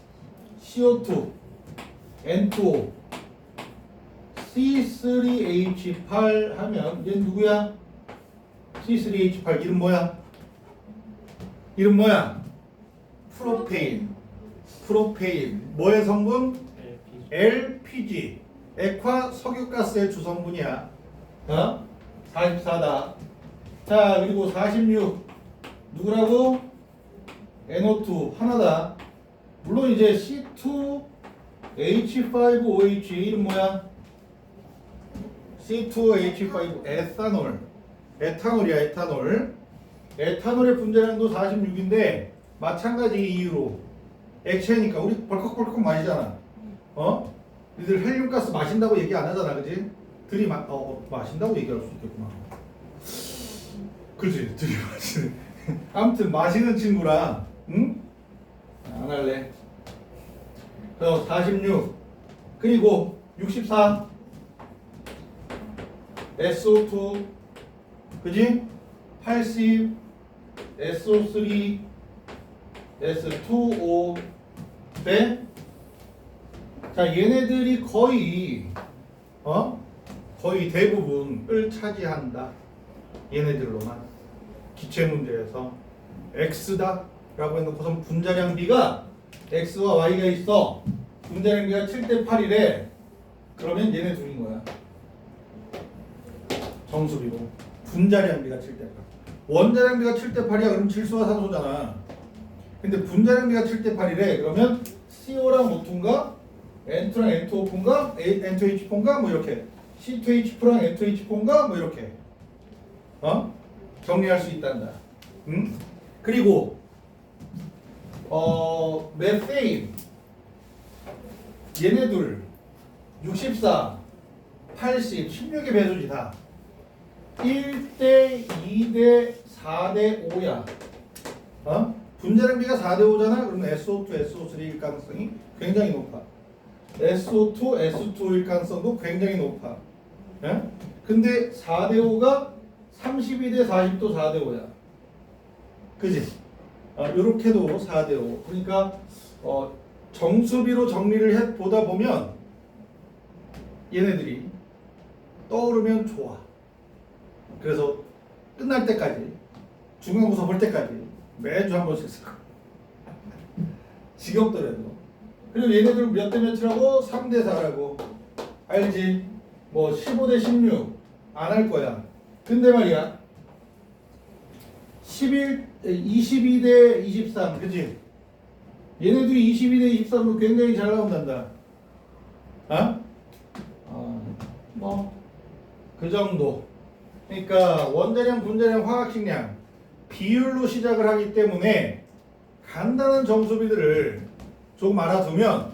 CO2 N2O C3H8 하면 얘 누구야? C3H8 이름 뭐야? 이름 뭐야? 프로페인. 뭐의 성분? LPG. 액화 석유가스의 주성분이야. 44다. 자, 그리고 46 누구라고? NO2 하나다. 물론 이제 C2H5OH 이름 뭐야? C2H5 에탄올. 에탄올이야, 에탄올. 에탄올의 분자량도 46인데 마찬가지 이유로 액체니까 우리 벌컥벌컥 마시잖아. 어? 니들 헬륨가스 마신다고 얘기 안 하잖아, 그지? 마신다고 얘기할 수 있겠구나. 그지? 들이마시는. 아무튼 마시는 친구라, 응? 안 할래. 그래서 46 그리고 64 SO2 그지? 80 SO3 S2O 네? 자, 얘네들이 거의 거의 대부분을 차지한다. 얘네들로만 기체 문제에서 X다 라고 해놓고선 분자량 B가 X와 Y가 있어. 분자량 B가 7대 8이래. 그러면 얘네 둘인 거야. 정수비로 분자량 B가 7대 8. 원자량 B가 7대 8이야. 그럼 질소와 산소잖아. 근데 분자량 B가 7대 8이래. 그러면 CO랑 O2인가 N2랑 N2O4인가 N2H4인가 뭐 이렇게 C2H4랑 N2H4인가 뭐 이렇게 정리할 수 있단다. 응? 그리고 메세인 얘네들 64, 80, 16의 배수지 다 1대 2대 4대 5야. 분자량 B가 4대 5잖아. 그러면 SO2, SO3일 가능성이 굉장히 높아. SO2, S2일 가능성도 굉장히 높아. 예? 근데 4대 5가 32대 40도 4대 5야. 그지? 요렇게도 4대 5. 그러니까 정수비로 정리를 해 보다 보면 얘네들이 떠오르면 좋아. 그래서 끝날 때까지 중간고사 볼 때까지 매주 한 번씩 쓰고 지겹더라도. 그리고 얘네들 몇 대 몇이라고? 3대 4라고. 알지? 뭐 15대 16 안 할 거야. 근데 말이야 22대 23 그치? 얘네들이 22대 23으로 굉장히 잘 나온단다. 뭐 그 정도. 그러니까 원자량, 분자량, 화학식량 비율로 시작을 하기 때문에 간단한 정수비들을 조금 알아두면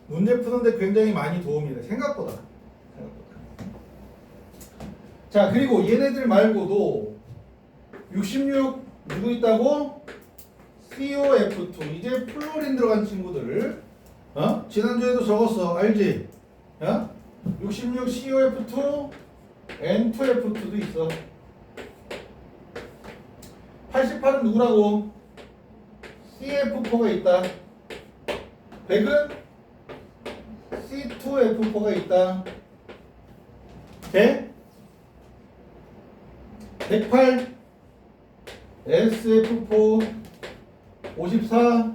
문제 푸는데 굉장히 많이 도움이 돼. 생각보다. 자, 그리고 얘네들 말고도 66 누구 있다고? COF2 이제 플로린 들어간 친구들 지난주에도 적었어. 알지? 66 COF2 N2F2도 있어. 88은 누구라고? CF4가 있다. 100은 C2F4가 있다. 돼? 108 SF4 54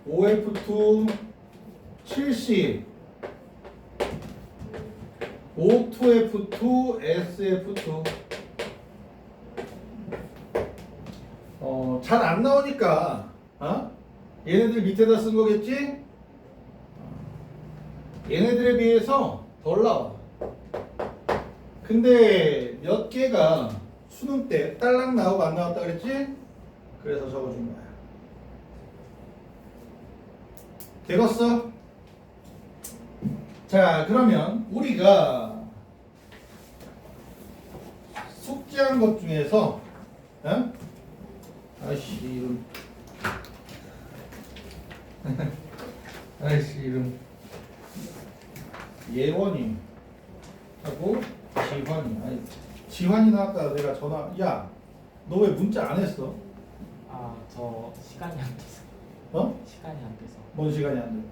OF2 70 O2F2 SF2 잘 안 나오니까 얘네들 밑에다 쓴 거겠지? 얘네들에 비해서 덜 나와. 근데 몇 개가 수능 때 딸랑 나오고 안 나왔다 그랬지? 그래서 적어준 거야. 되겠어? 자, 그러면 우리가 숙제한 것 중에서 아이씨 이름 아이씨 이름 예원이 하고 지환이. 아니 지환이 나왔다. 내가 전화 야 너 왜 문자 안 했어? 아, 저 시간이 안 돼서. 시간이 안 돼서. 뭔 시간이 안 돼?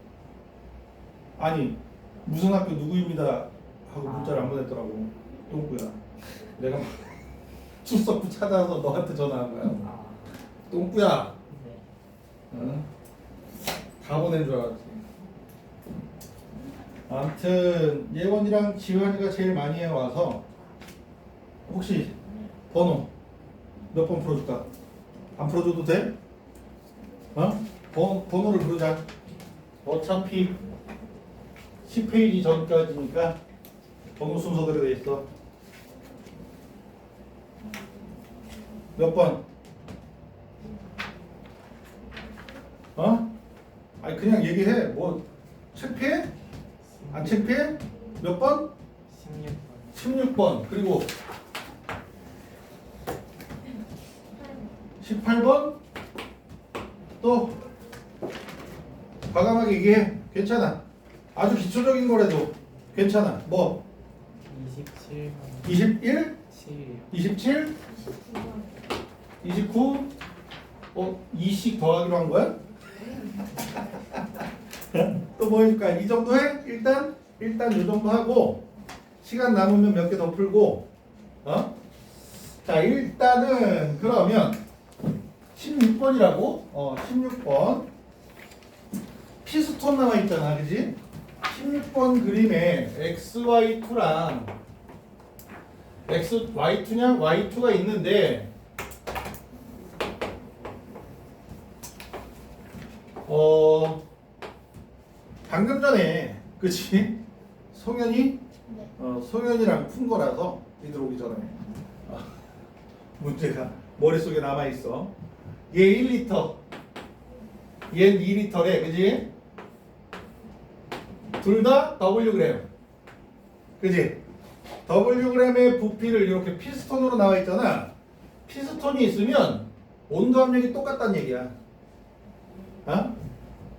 아니 무슨 학교 누구입니다 하고 문자를 안 보냈더라고. 똥꾸야. 내가 출석부 찾아서 너한테 전화한 거야. 아, 똥꾸야. 네. 응? 다 보낸 줄 알았지. 아무튼 예원이랑 지환이가 제일 많이 해와서 혹시 번호 몇 번 풀어줄까? 안 풀어줘도 돼? 번호를 부르자. 어차피 10페이지 전까지니까 번호 순서대로 돼 있어. 몇 번? 아니 그냥 얘기해. 뭐 창피해? 안 창피해? 몇 번? 16번. 16번. 그리고 18번? 또 과감하게 얘기해. 괜찮아. 아주 기초적인 거라도 괜찮아. 뭐? 27번. 21? 7이요. 27? 29번. 29? 2씩 더하기로 한 거야? 또 뭐 해줄까? 이 정도 해? 일단 이 정도 하고 시간 남으면 몇 개 더 풀고 자 일단은 그러면 16번이라고 16번 피스톤 나와 있잖아 그지? 16번 그림에 XY2랑 XY2냐 Y2가 있는데 방금 전에 그치? 송현이 네. 송현이랑 푼 거라서 니들 오기 전에 문제가 머릿속에 남아있어. 얘 1리터 얘는 2리터래 그지? 둘 다 Wg 그지? Wg의 부피를 이렇게 피스톤으로 나와 있잖아. 피스톤이 있으면 온도 압력이 똑같다는 얘기야.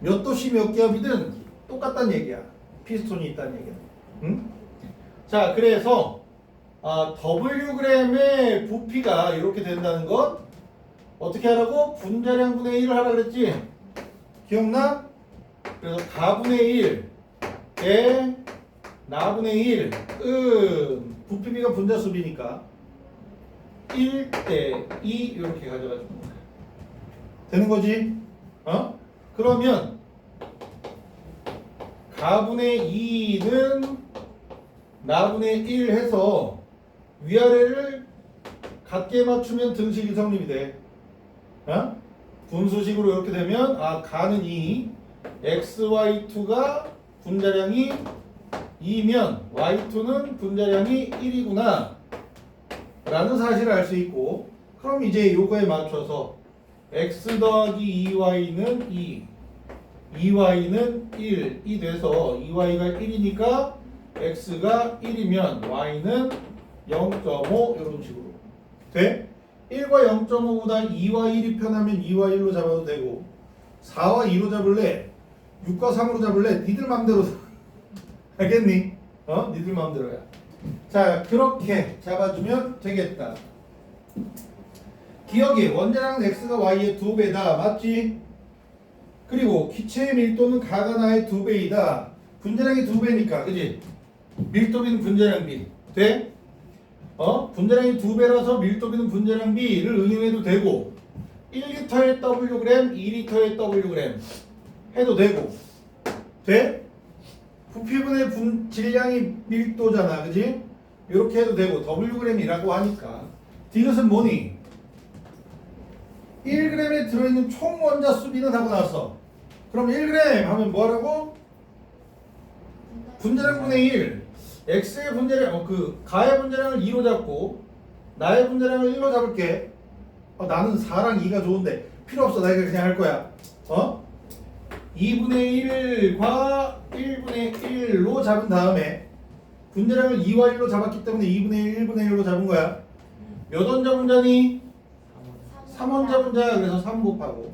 몇 도씨 몇 기압이든 똑같다는 얘기야. 피스톤이 있다는 얘기야. 응? 자, 그래서 Wg의 부피가 이렇게 된다는 것 어떻게 하라고? 분자량분의 1을 하라 그랬지? 기억나? 그래서 가분의 1에 나분의 1은 부피비가 분자수비니까 1대 2 이렇게 가져가지고 되는 거지? 그러면 가분의 2는 나분의 1 해서 위아래를 같게 맞추면 등식이 성립이 돼. 분수식으로 이렇게 되면 가는 2 XY2가 분자량이 2면 Y2는 분자량이 1이구나 라는 사실을 알 수 있고 그럼 이제 요거에 맞춰서 X 더하기 2Y는 2 2Y는 1이 돼서 2Y가 1이니까 X가 1이면 Y는 0.5 이런 식으로 돼? 1과 0.5보다 2와 1이 편하면 2와 1로 잡아도 되고 4와 2로 잡을래? 6과 3으로 잡을래? 니들 맘대로 알겠니? 니들 맘대로야. 자 그렇게 잡아주면 되겠다. 기억해. 원자량은 X가 Y의 2배다. 맞지? 그리고 기체의 밀도는 가가 나의 2배이다. 분자량이 2배니까 그지? 밀도비는 분자량비 돼? 분자량이 2배라서 밀도비는 분자량비를 응용해도 되고 1리터의 Wg, 2리터의 Wg 해도 되고 돼? 부피분의 질량이 밀도잖아 그지? 이렇게 해도 되고 Wg이라고 하니까 디귿은 뭐니? 1g에 들어있는 총 원자 수비는 하고 나왔어. 그럼 1g 하면 뭐하라고? 분자량분의 1 X의 분자량 가의 분자량을 2로 잡고 나의 분자량을 1로 잡을게. 나는 4랑 2가 좋은데 필요 없어. 내가 그냥 할 거야. 2분의 1과 1분의 1로 잡은 다음에 분자량을 2와 1로 잡았기 때문에 2분의 1, 1분의 1로 잡은 거야. 몇 원자 분자니? 3원자 분자야. 그래서 3 곱하고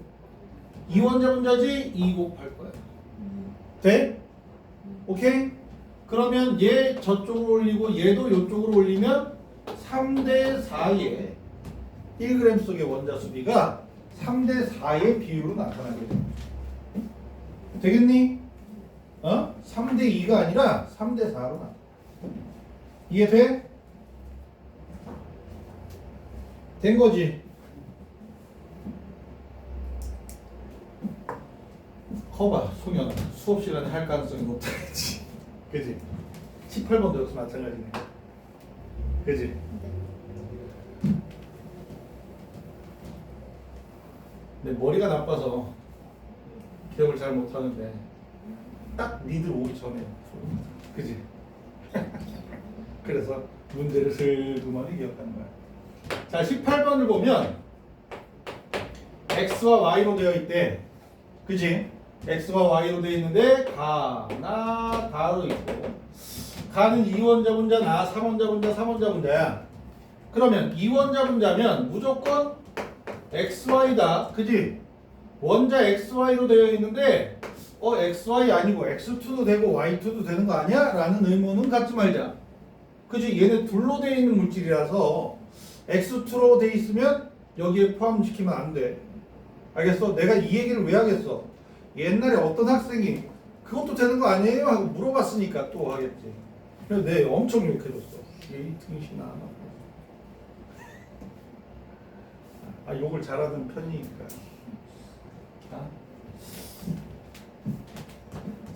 2원자 분자지? 2 곱할 거야. 돼? 오케이? 그러면 얘 저쪽으로 올리고 얘도 이쪽으로 올리면 3대 4의 1g 속의 원자 수비가 3대 4의 비율로 나타나게 돼. 되겠니? 3대 2가 아니라 3대 4로 나타. 이해돼? 된 거지? 거봐, 송현. 수업 시간에 할 가능성이 높다 했지. 그지? 18번도 역시 마찬가지네. 그지? 네. 근데 머리가 나빠서 기억을 잘 못하는데 딱 니들 오기 전에 그지? 그래서 문제를 슬그머니 기억하는 거야. 자 18번을 보면 x와 y로 되어 있대. 그지? x와 y로 되어 있는데 가나 다로 있고 가는 2원자 분자 나 3원자 분자 3원자 분자야. 그러면 2원자 분자면 무조건 xy다. 그지? 원자 xy로 되어 있는데 xy 아니고 x2도 되고 y2도 되는 거 아니야? 라는 의문은 갖지 말자. 그지? 얘네 둘로 되어 있는 물질이라서 x2로 되어 있으면 여기에 포함시키면 안 돼. 알겠어? 내가 이 얘기를 왜 하겠어? 옛날에 어떤 학생이 그것도 되는 거 아니에요? 하고 물어봤으니까 또 하겠지. 그래서 내 엄청 욕해줬어. 얘이 등신아. 욕을 잘하는 편이니까.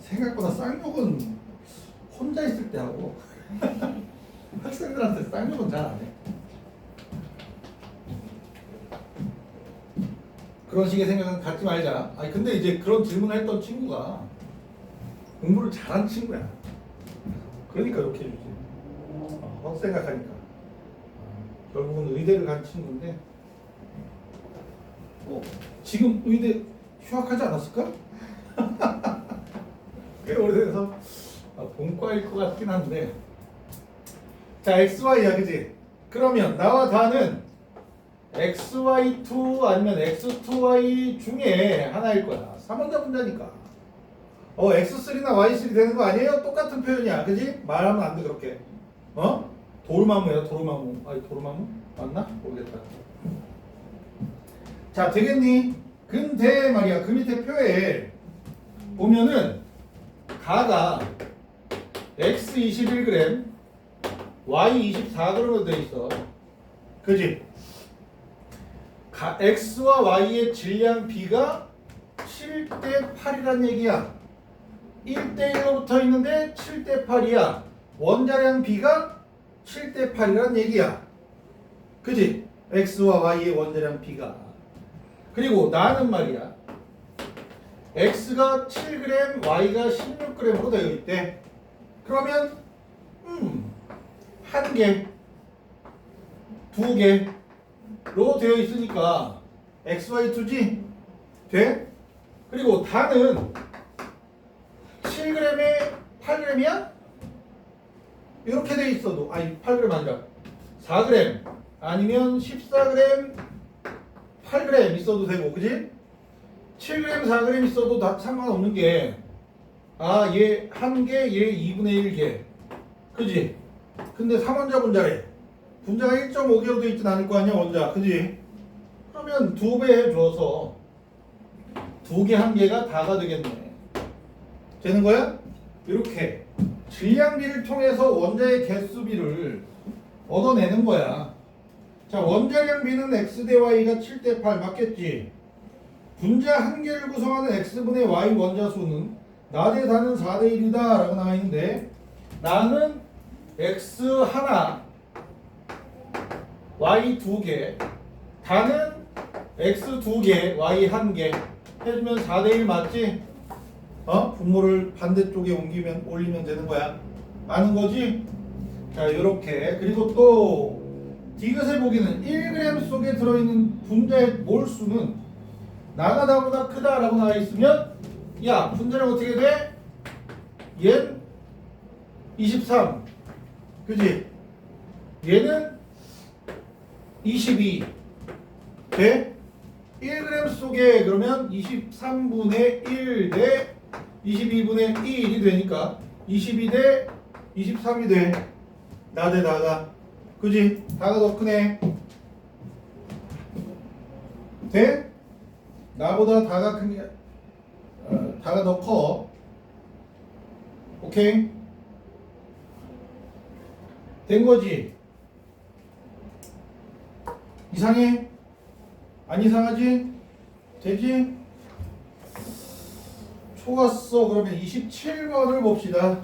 생각보다 쌍욕은 혼자 있을 때 하고 학생들한테 쌍욕은 잘 안 해. 그런 식의 생각은 갖지 말자. 근데 이제 그런 질문을 했던 친구가 공부를 잘한 친구야. 그러니까 이렇게 해주지. 헛생각하니까. 결국은 의대를 간 친구인데 지금 의대 휴학하지 않았을까? 꽤 오래돼서 본과일 것 같긴 한데. 자 xy야 그지? 그러면 나와 다는 xy2 아니면 x2y 중에 하나일 거야. 3원자 분자니까. x3나 y3 되는 거 아니에요? 똑같은 표현이야. 그지? 말하면 안 돼 그렇게. 도르마무야 도르마무. 도르마무? 맞나? 모르겠다. 자 되겠니? 근데 말이야 그 밑에 표에 보면은 가가 x 21g y 24g으로 돼 있어. 그지? x와 y의 질량 b가 7대 8이란 얘기야. 1대 1로 붙어 있는데 7대 8이야. 원자량 b가 7대 8이란 얘기야. 그지? x와 y의 원자량 b가. 그리고 나는 말이야 x가 7g, y가 16g으로 되어 있대. 그러면 한 개, 두 개로 되어 있으니까 xy2지? 돼? 그리고 단은 7g에 8g이야? 이렇게 돼 있어도 8g 아니라 4g 아니면 14g 8g 있어도 되고 그지? 7g 4g 있어도 다 상관없는 게 얘 한 개, 얘 2분의 1개 그지? 근데 3원자 분자래. 분자가 1.5개로 되어 있진 않을 거 아니야 원자 그지? 그러면 2배 해줘서 2개, 1개가 다가 되겠네. 되는 거야? 이렇게 질량비를 통해서 원자의 개수비를 얻어내는 거야. 자 원자량 비는 x 대 y가 7대 8 맞겠지? 분자 한 개를 구성하는 x분의 y 원자 수는 나 대 다는 4대 1이다 라고 나와 있는데 나는 x 하나 y 두 개 다는 x 두 개 y 한 개 해주면 4대 1 맞지? 분모를 반대쪽에 올리면 되는 거야. 아는 거지? 자 요렇게. 그리고 또 디귿의 보기는 1g 속에 들어있는 분자의 몰수는 나가 나보다 크다라고 나와 있으면 야 분자량 어떻게 돼? 얘는 23 그지? 얘는 22 돼? 1g 속에 그러면 23분의 1 대 22분의 1이 되니까 22 대 23이 돼. 나 대 나가 그지? 다가 더 크네. 돼? 나보다 다가 큰 게 다가 더 커. 오케이? 된 거지? 이상해? 안 이상하지? 되지? 좋았어. 그러면 27번을 봅시다.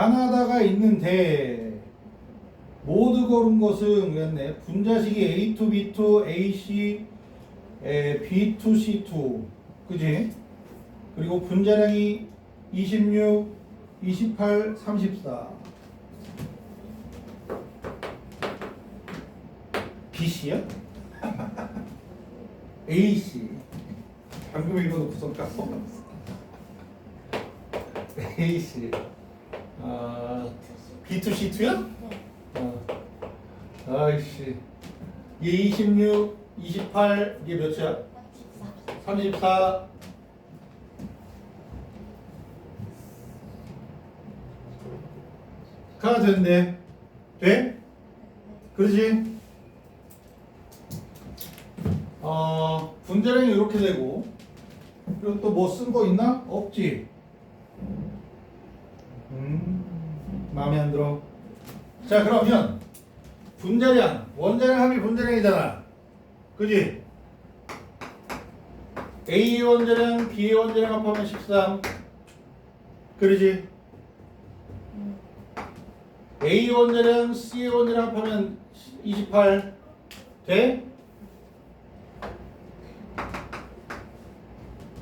가나다가 있는데 모두 고른 것은 그랬네. 분자식이 A2, B2, AC, B2, C2 그지? 그리고 분자량이 26, 28, 34 BC야? AC 방금 읽어놓고선 까먹었어. AC B2C2야? 아이씨 이게 26, 28 이게 몇이야? 34 가 된대. 돼? 그러지? 분자량이 이렇게 되고 그리고 또 뭐 쓴 거 있나? 없지? 마음에 안 들어. 자 그러면 분자량 원자량 합이 분자량이잖아. 그지? A 원자량 B의 원자량 합하면 13 그러지? A 원자량 C의 원자량 합하면 28 돼?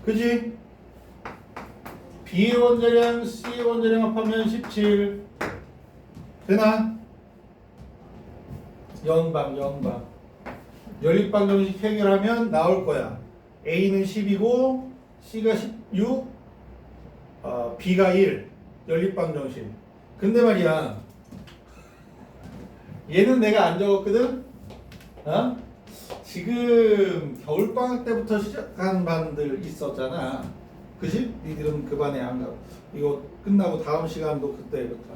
그지? B의 원자량 C의 원자량 합하면 17 되나? 연방 연립방 정식 해결하면 나올 거야. A는 10이고 C가 16 B가 1 연립방 정식. 근데 말이야 얘는 내가 안 적었거든? 지금 겨울방학 때부터 시작한 반들 있었잖아. 그지? 니들은 그 반에 안 가고 이거 끝나고 다음 시간도 그때부터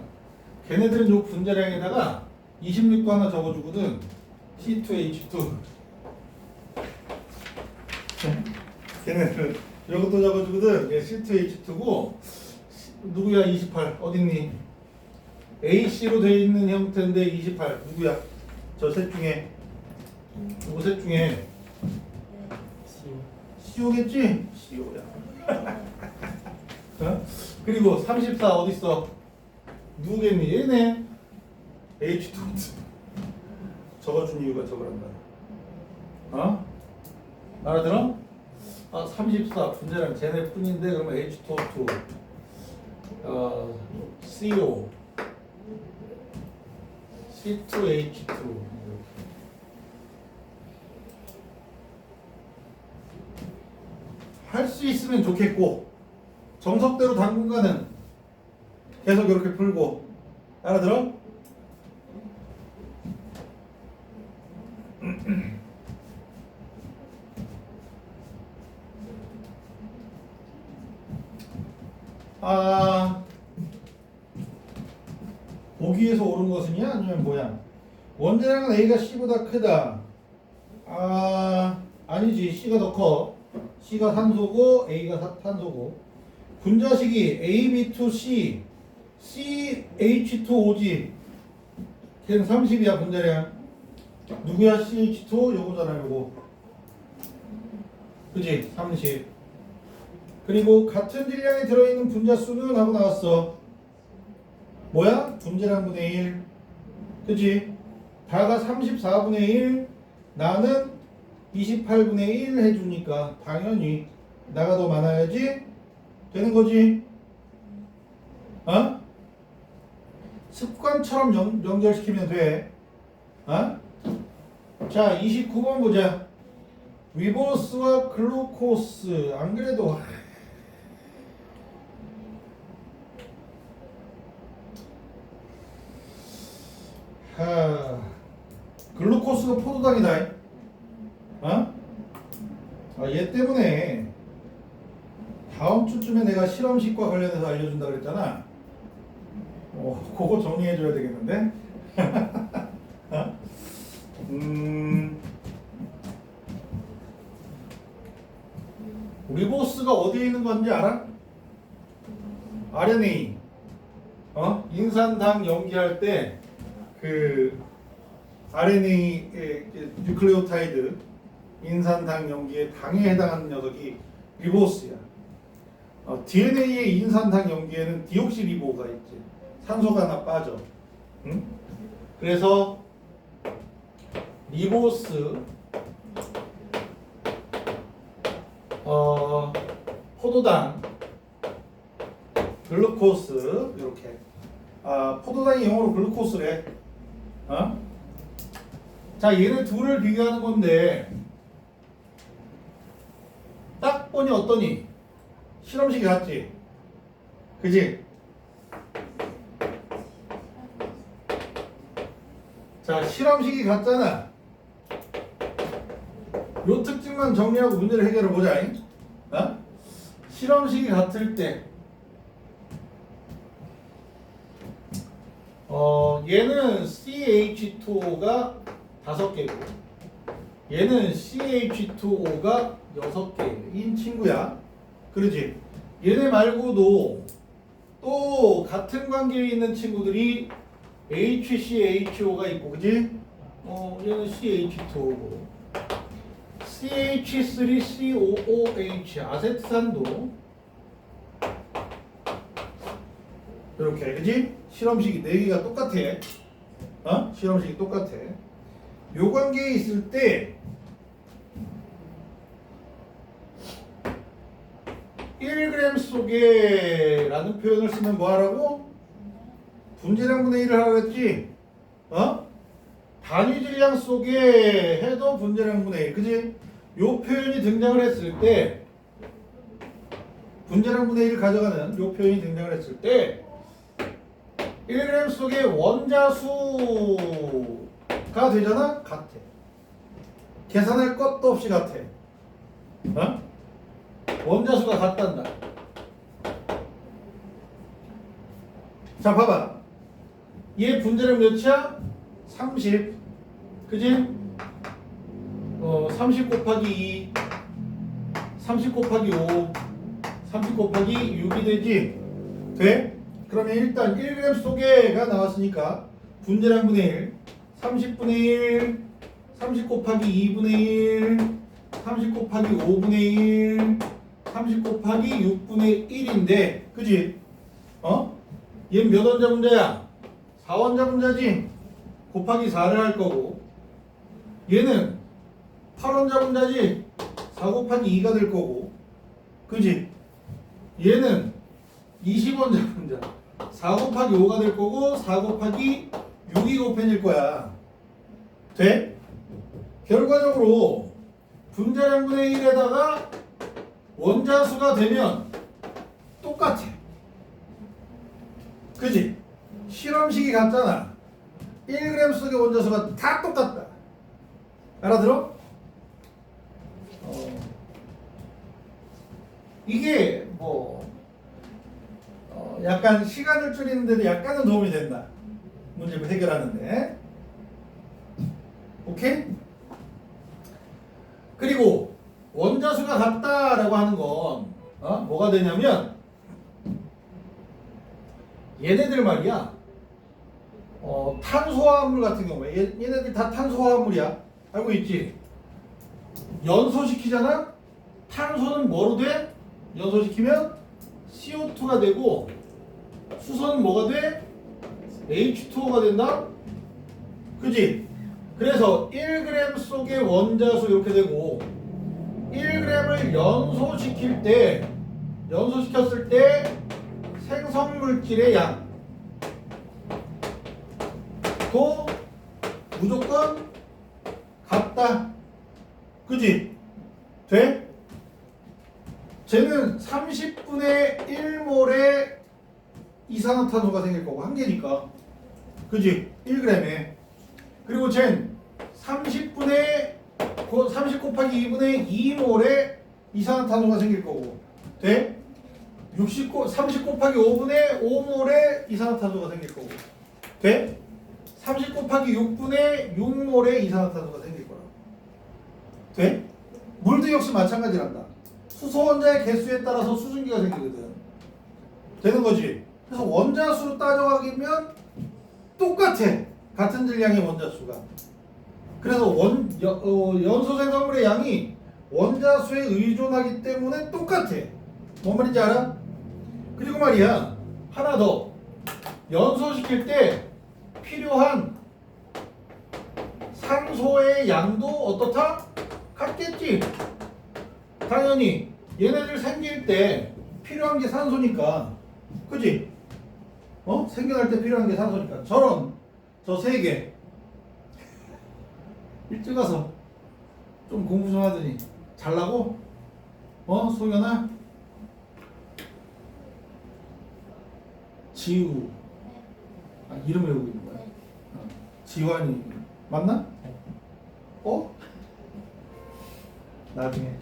걔네들은 요 분자량에다가 26도 하나 적어주거든. C2H2 걔네들은 요것도 적어주거든. 얘 C2H2고 누구야 28 어딨니? AC로 되어 있는 형태인데 28 누구야? 저 셋 중에 누구 셋 중에 CO겠지? CO야. 그리고 34 어딨어? 누구겠니? 얘네 H2 적어준 이유가 저거란 말이야. 알아들어? 34 분자량 쟤네 뿐인데 그러면 H2O2 CO C2H2 할 수 있으면 좋겠고 정석대로 당분간은 계속 이렇게 풀고 알아들어? 보기에서 옳은 것은이야? 아니면 뭐야? 원자량은 A가 C보다 크다. 아니지. C가 더 커. C가 산소고 A가 탄소고. 분자식이 AB2C CH2O지. 걔는 30이야 분자량. 누구야? CH2 요거잖아 요거. 그지? 30. 그리고 같은 질량이 들어있는 분자수는 하고 나왔어. 뭐야? 분자량 분의 1. 그지? 다가 34분의 1. 나는 28분의 1 해주니까 당연히 나가 더 많아야지 되는 거지. 습관처럼 연결시키면 돼. 자 29번 보자. 리보스와 글루코스. 안 그래도 글루코스가 포도당이다. 얘 때문에 다음 주쯤에 내가 실험식과 관련해서 알려준다 그랬잖아. 그거 정리해줘야 되겠는데? 리보스가 어디에 있는 건지 알아? RNA. 인산당 연기할 때 그 RNA의 뉴클레오타이드 인산당 연기의 당에 해당하는 녀석이 리보스야. DNA의 인산당 연기에는 디옥시리보가 있지. 산소가 하나 빠져. 응? 그래서 리보스 포도당 글루코스 이렇게 포도당이 영어로 글루코스래. 자, 얘네 둘을 비교하는 건데 딱 보니 어떠니? 실험식이 같지? 그지? 자, 실험식이 같잖아. 요 특징만 정리하고 문제를 해결해 보자. 실험식이 같을 때 얘는 CH2O가 5개고 얘는 CH2O가 6개인 친구야. 그러지? 얘네 말고도 또 같은 관계에 있는 친구들이 HCHO가 있고, 그지? 얘는 CH2O고 CH3COOH 아세트산도 이렇게, 그지? 실험식이 4개가 똑같아. 실험식이 똑같아. 요 관계에 있을 때 1g 속에 라는 표현을 쓰면 뭐 하라고? 분자량분의 1을 하라고 했지? 단위 질량 속에 해도 분자량분의 1, 그지? 요 표현이 등장을 했을 때 분자량분의 1을 가져가는 요 표현이 등장을 했을 때 1g 속에 원자수가 되잖아? 같아. 계산할 것도 없이 같아. 원자수가 같단다. 자, 봐봐. 얘 분자량 몇이야? 30. 그지? 30 곱하기 2, 30 곱하기 5, 30 곱하기 6이 되지? 돼? 그러면 일단 1g 속에가 나왔으니까 분자량분의 1, 30분의 1, 30 곱하기 2분의 1, 30 곱하기 5분의 1, 30 곱하기 6분의 1인데, 그지? 얘는 몇 원자 분자야? 4원자 분자지? 곱하기 4를 할 거고, 얘는 8원자 분자지? 4 곱하기 2가 될 거고, 그지? 얘는 20원자 분자, 4 곱하기 5가 될 거고, 4 곱하기 6이 곱해질 거야. 돼? 결과적으로 분자량분의 1에다가 원자수가 되면 똑같아. 그지? 실험식이 같잖아. 1g 속의 원자수가 다 똑같다. 알아들어? 이게 약간 시간을 줄이는데도 약간은 도움이 된다. 문제를 해결하는데. 오케이? 그리고 원자수가 같다라고 하는 건 뭐가 되냐면 얘네들 말이야. 탄소화합물 같은 경우에 얘네들 다 탄소화합물이야. 알고 있지? 연소시키잖아? 탄소는 뭐로 돼? 연소시키면 CO2가 되고 수소는 뭐가 돼? H2O가 된다? 그지? 그래서 1g 속의 원자수 이렇게 되고 1g을 연소시켰을 때 생성물질의 양도 무조건 같다. 그지? 돼? 쟤는 30분의 1몰의 이산화탄소가 생길 거고 한 개니까. 그지? 1g에. 그리고 쟨 30 곱하기 2분의 2몰의 이산화탄소가 생길 거고. 돼? 30 곱하기 5분의 5몰의 이산화탄소가 생길 거고. 돼? 30 곱하기 6분의 6몰의 이산화탄소가 생길 거라고. 돼? 물도 역시 마찬가지란다. 수소 원자의 개수에 따라서 수증기가 생기거든. 되는 거지? 그래서 원자수로 따져가기면 똑같아. 같은 질량의 원자수가. 그래서 연소 생성물의 양이 원자수에 의존하기 때문에 똑같아. 뭔 말인지 알아? 그리고 말이야, 하나 더. 연소시킬 때 필요한 산소의 양도 어떻다? 같겠지. 당연히 얘네들 생길 때 필요한 게 산소니까, 그지? 생겨날 때 필요한 게 산소니까. 저런 저 세 개 일찍 가서 좀 공부 좀 하더니 잘나고? 소연아? 지우. 이름 외우고 있는 거야. 지환이 맞나? 나중에.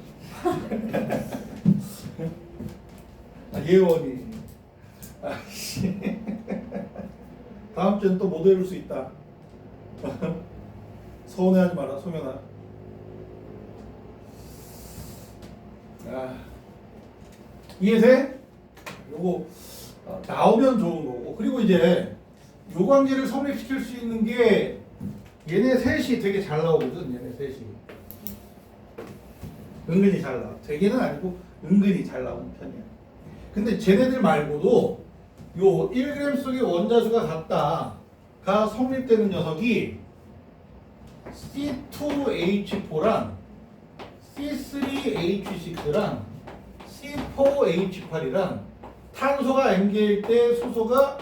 예원이. 아씨. 다음 주엔 또 못 외울 수 있다. 서운해하지 마라, 송현아. 이해돼? 요거 나오면 좋은 거고. 그리고 이제 요 관계를 성립시킬 수 있는 게 얘네 셋이 되게 잘 나오거든. 얘네 셋이 은근히 잘 나와. 되게는 아니고 은근히 잘 나오는 편이야. 근데 쟤네들 말고도 요 1g 속의 원자수가 같다가 성립되는 녀석이 C2H4랑 C3H6랑 C4H8이랑 탄소가 N개일 때 수소가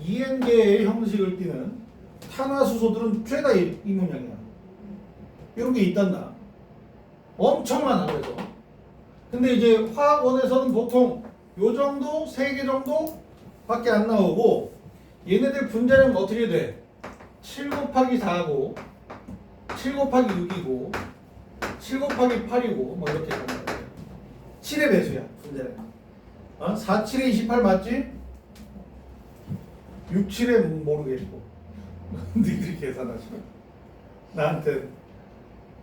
2N개의 형식을 띠는 탄화수소들은 죄다 이 모양이야. 이런 게 있단다. 엄청 많아. 그래서 근데 이제 화학원에서는 보통 요 정도, 3개 정도 밖에 안 나오고, 얘네들 분자량은 어떻게 돼? 7 곱하기 4고 7 곱하기 6이고 7 곱하기 8이고 뭐 이렇게 가는 거야. 7의 배수야 분자량. 4, 7에 28 맞지? 6, 7에 모르겠고. 니들이 계산하지. 나한테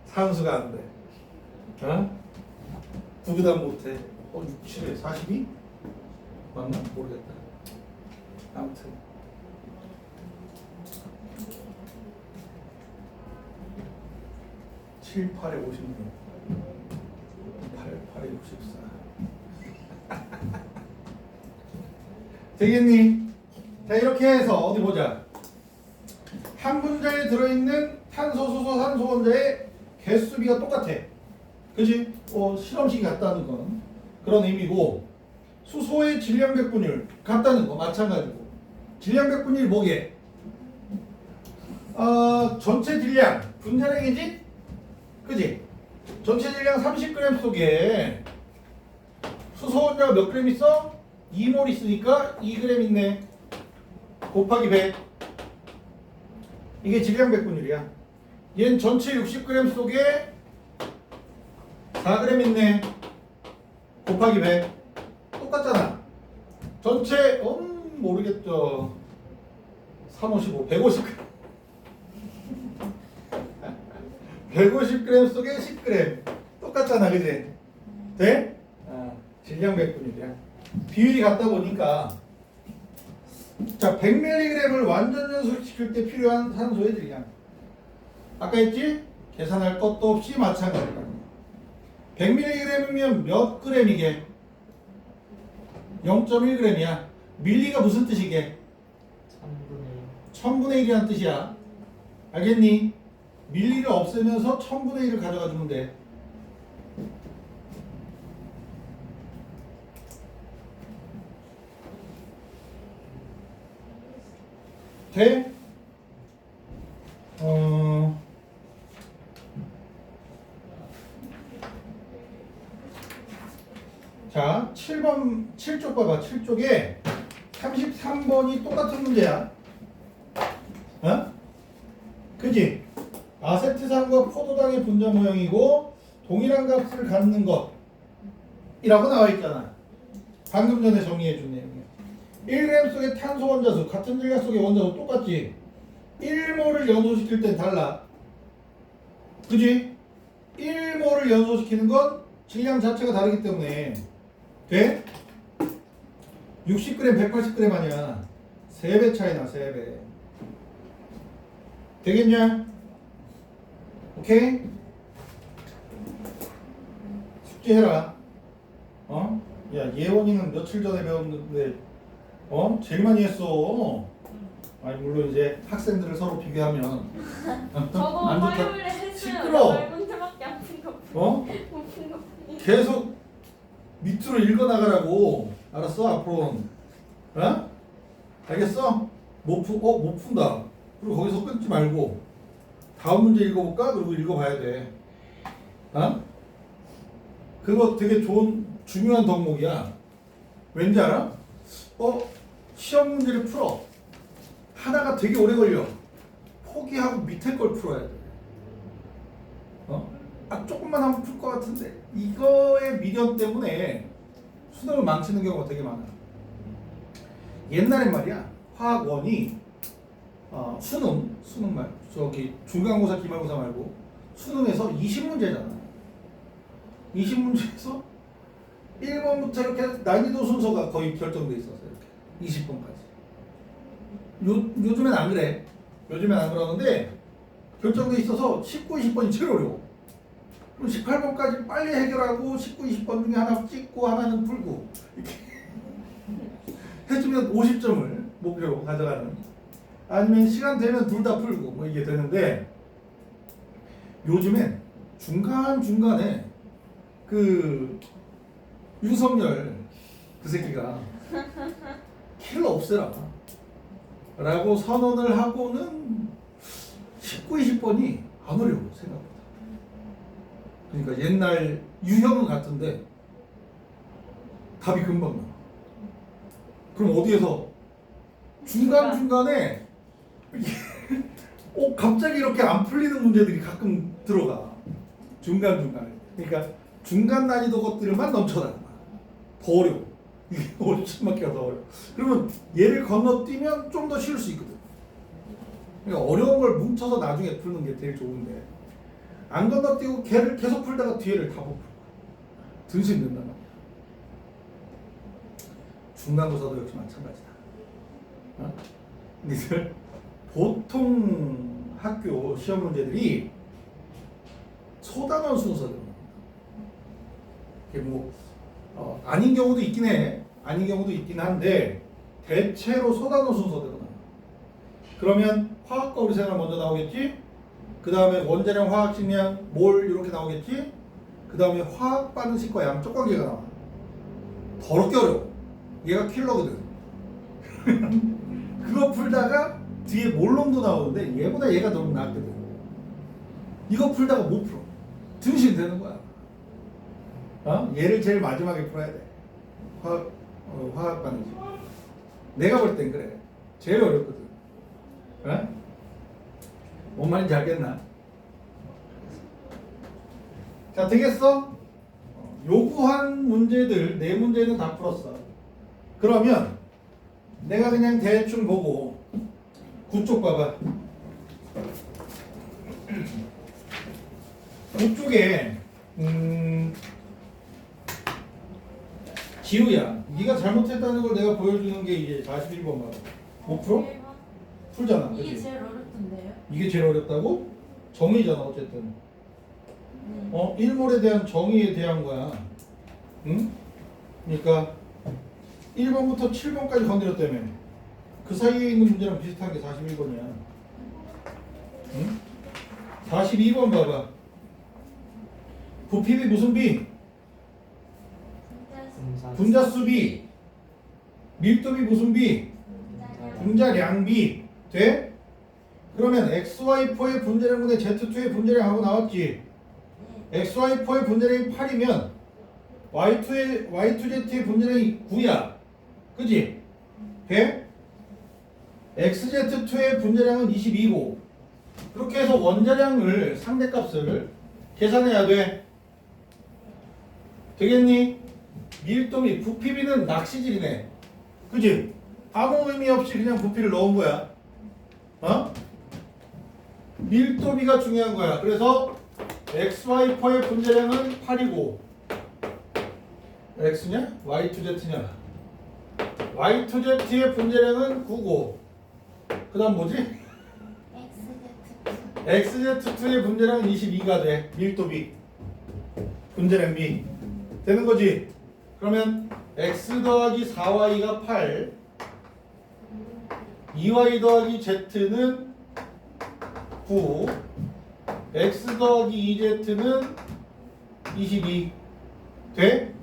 산수가 안 돼. 구구단 못해. 6, 7에 42? 맞나? 모르겠다. 아무튼 7, 8에 56 8, 8에 64 되겠니? 자, 이렇게 해서 어디 보자. 한 분자에 들어있는 탄소, 수소, 산소 원자의 개수비가 똑같아. 그지? 실험식이 같다는 건 그런 의미고, 수소의 질량백분율 같다는 거 마찬가지고. 질량백분율이 뭐게? 전체 질량 분자량이지? 그지? 전체 질량 30g 속에 수소 원자가 몇 g 있어? 2몰 있으니까 2g 있네. 곱하기 100. 이게 질량백분율이야. 얘는 전체 60g 속에 4g 있네. 곱하기 100. 똑같잖아. 전체 모르겠죠. 355 150g 150g 속에 10g 똑같잖아. 그지? 돼? 질량백분율이야. 비율이 같다 보니까. 자, 100mg을 완전 연소시킬 때 필요한 산소의 질량. 아까 했지? 계산할 것도 없이 마찬가지다. 100mg이면 몇 g이게? 0.1g이야. 밀리가 무슨 뜻이게? 1000분의 1이란 뜻이야. 알겠니? 밀리를 없애면서 1000분의 1을 가져가 주면 돼. 돼? 자, 7번, 7쪽 봐봐. 7쪽에 33번이 똑같은 문제야. 그지? 아세트산과 포도당의 분자 모형이고 동일한 값을 갖는 것이라고 나와 있잖아. 방금 전에 정리해 준 내용이야. 1g 속의 탄소 원자수, 같은 질량 속의 원자수 똑같지? 1몰을 연소시킬 땐 달라. 그지? 1몰을 연소시키는 건 질량 자체가 다르기 때문에 돼? 60g, 180g 아니야. 3배 차이나, 3배. 되겠냐? 오케이? 숙제해라. 야, 예원이는 며칠 전에 배웠는데 제일 많이 했어. 아니 물론 이제 학생들을 서로 비교하면 저도 안 좋다. 화요일에 했어요. 시끄러워. 여덟 문제밖에 안 푼 거. 어? 못푼 거. 계속 밑으로 읽어 나가라고. 알았어? 앞으로는. 어? 알겠어? 못 푼다. 그리고 거기서 끊지 말고 다음 문제 읽어볼까? 그리고 읽어봐야 돼. 어? 그거 되게 중요한 덕목이야. 왠지 알아? 시험 문제를 풀어. 하나가 되게 오래 걸려. 포기하고 밑에 걸 풀어야 돼. 조금만 하면 풀 것 같은데 이거의 미련 때문에 수능을 망치는 경우가 되게 많아. 옛날엔 말이야 화학원이 수능 말 저기 중간고사 기말고사 말고 수능에서 20문제잖아. 20문제에서 1번부터 이렇게 난이도 순서가 거의 결정돼 있었어. 이렇게 20번까지. 요즘엔 안 그래. 요즘엔 안 그러는데 결정돼 있어서 19, 20번이 제일 어려워. 그럼 18번까지 빨리 해결하고 19, 20번 중에 하나 찍고 하나는 풀고 이렇게 해주면 50점을 목표로 가져가는. 아니면 시간 되면 둘 다 풀고 뭐 이게 되는데 요즘엔 중간중간에 그 윤석열 그 새끼가 킬러 없애라 라고 선언을 하고는 19, 20번이 안 어려워 생각보다. 그러니까 옛날 유형은 같은데 답이 금방 나와. 그럼 어디에서 중간중간에 갑자기 이렇게 안 풀리는 문제들이 가끔 들어가. 중간중간에. 그러니까 중간 난이도 것들만 넘쳐나는 거야. 더 어려워. 이게 50점밖에 더 어려워. 그러면 얘를 건너뛰면 좀 더 쉬울 수 있거든. 그러니까 어려운 걸 뭉쳐서 나중에 푸는 게 제일 좋은데 안 건너뛰고 걔를 계속 풀다가 뒤에를 다 못 풀고 등신된단 말이야. 중간고사도 역시 마찬가지다. 니들 보통 학교 시험 문제들이 소단원 순서대로 이게 뭐 아닌 경우도 있긴 해. 아닌 경우도 있긴 한데 대체로 소단원 순서대로 나와. 그러면 화학과 우리생활 먼저 나오겠지. 그 다음에 원자량, 화학식량, 몰 이렇게 나오겠지. 그 다음에 화학 반응식과 양적 관계가 나와. 더럽게 어려워. 얘가 킬러거든. 그거 풀다가 뒤에 몰롱도 나오는데 얘보다 얘가 너무 낫거든. 이거 풀다가 못 풀어. 등신 되는 거야. 얘를 제일 마지막에 풀어야 돼. 화학 반응식. 내가 볼 땐 그래. 제일 어렵거든. 뭔 말인지 알겠나? 자, 되겠어? 요구한 문제들 4문제는 다 풀었어. 그러면 내가 그냥 대충 보고 9쪽 봐봐. 9쪽에 지우야, 네가 잘못했다는 걸 내가 보여주는 게 이제 41번 봐봐. 못 풀어? 풀잖아. 이게 그치? 제일 어렵던데요? 이게 제일 어렵다고? 정의잖아 어쨌든. 일몰에 대한 정의에 대한 거야. 응? 그러니까 1번부터 7번까지 건드렸다며. 그 사이에 있는 문제랑 비슷한 게 41번이야. 응? 42번 봐봐. 부피비 무슨 비? 분자수 비. 밀도비 무슨 비? 분자량비. 돼? 그러면 XY4의 분자량분의 Z2의 분자량하고 나왔지. XY4의 분자량이 8이면 Y2Z의 분자량이 9야. 그지? 돼? XZ2의 분자량은 22고 그렇게 해서 원자량을 상대값을 계산해야 돼. 되겠니? 밀도비 부피비는 낚시질이네. 그지? 아무 의미 없이 그냥 부피를 넣은 거야. 밀도비가 중요한 거야. 그래서 XY4의 분자량은 8이고 X냐? Y2Z냐? Y2Z의 분자량은 9고 그 다음 뭐지? XZ2의 분자량은 22가 돼. 밀도비 분자량 B 되는 거지. 그러면 X 더하기 4Y가 8 2y 더하기 z는 9, x 더하기 2z는 22 돼?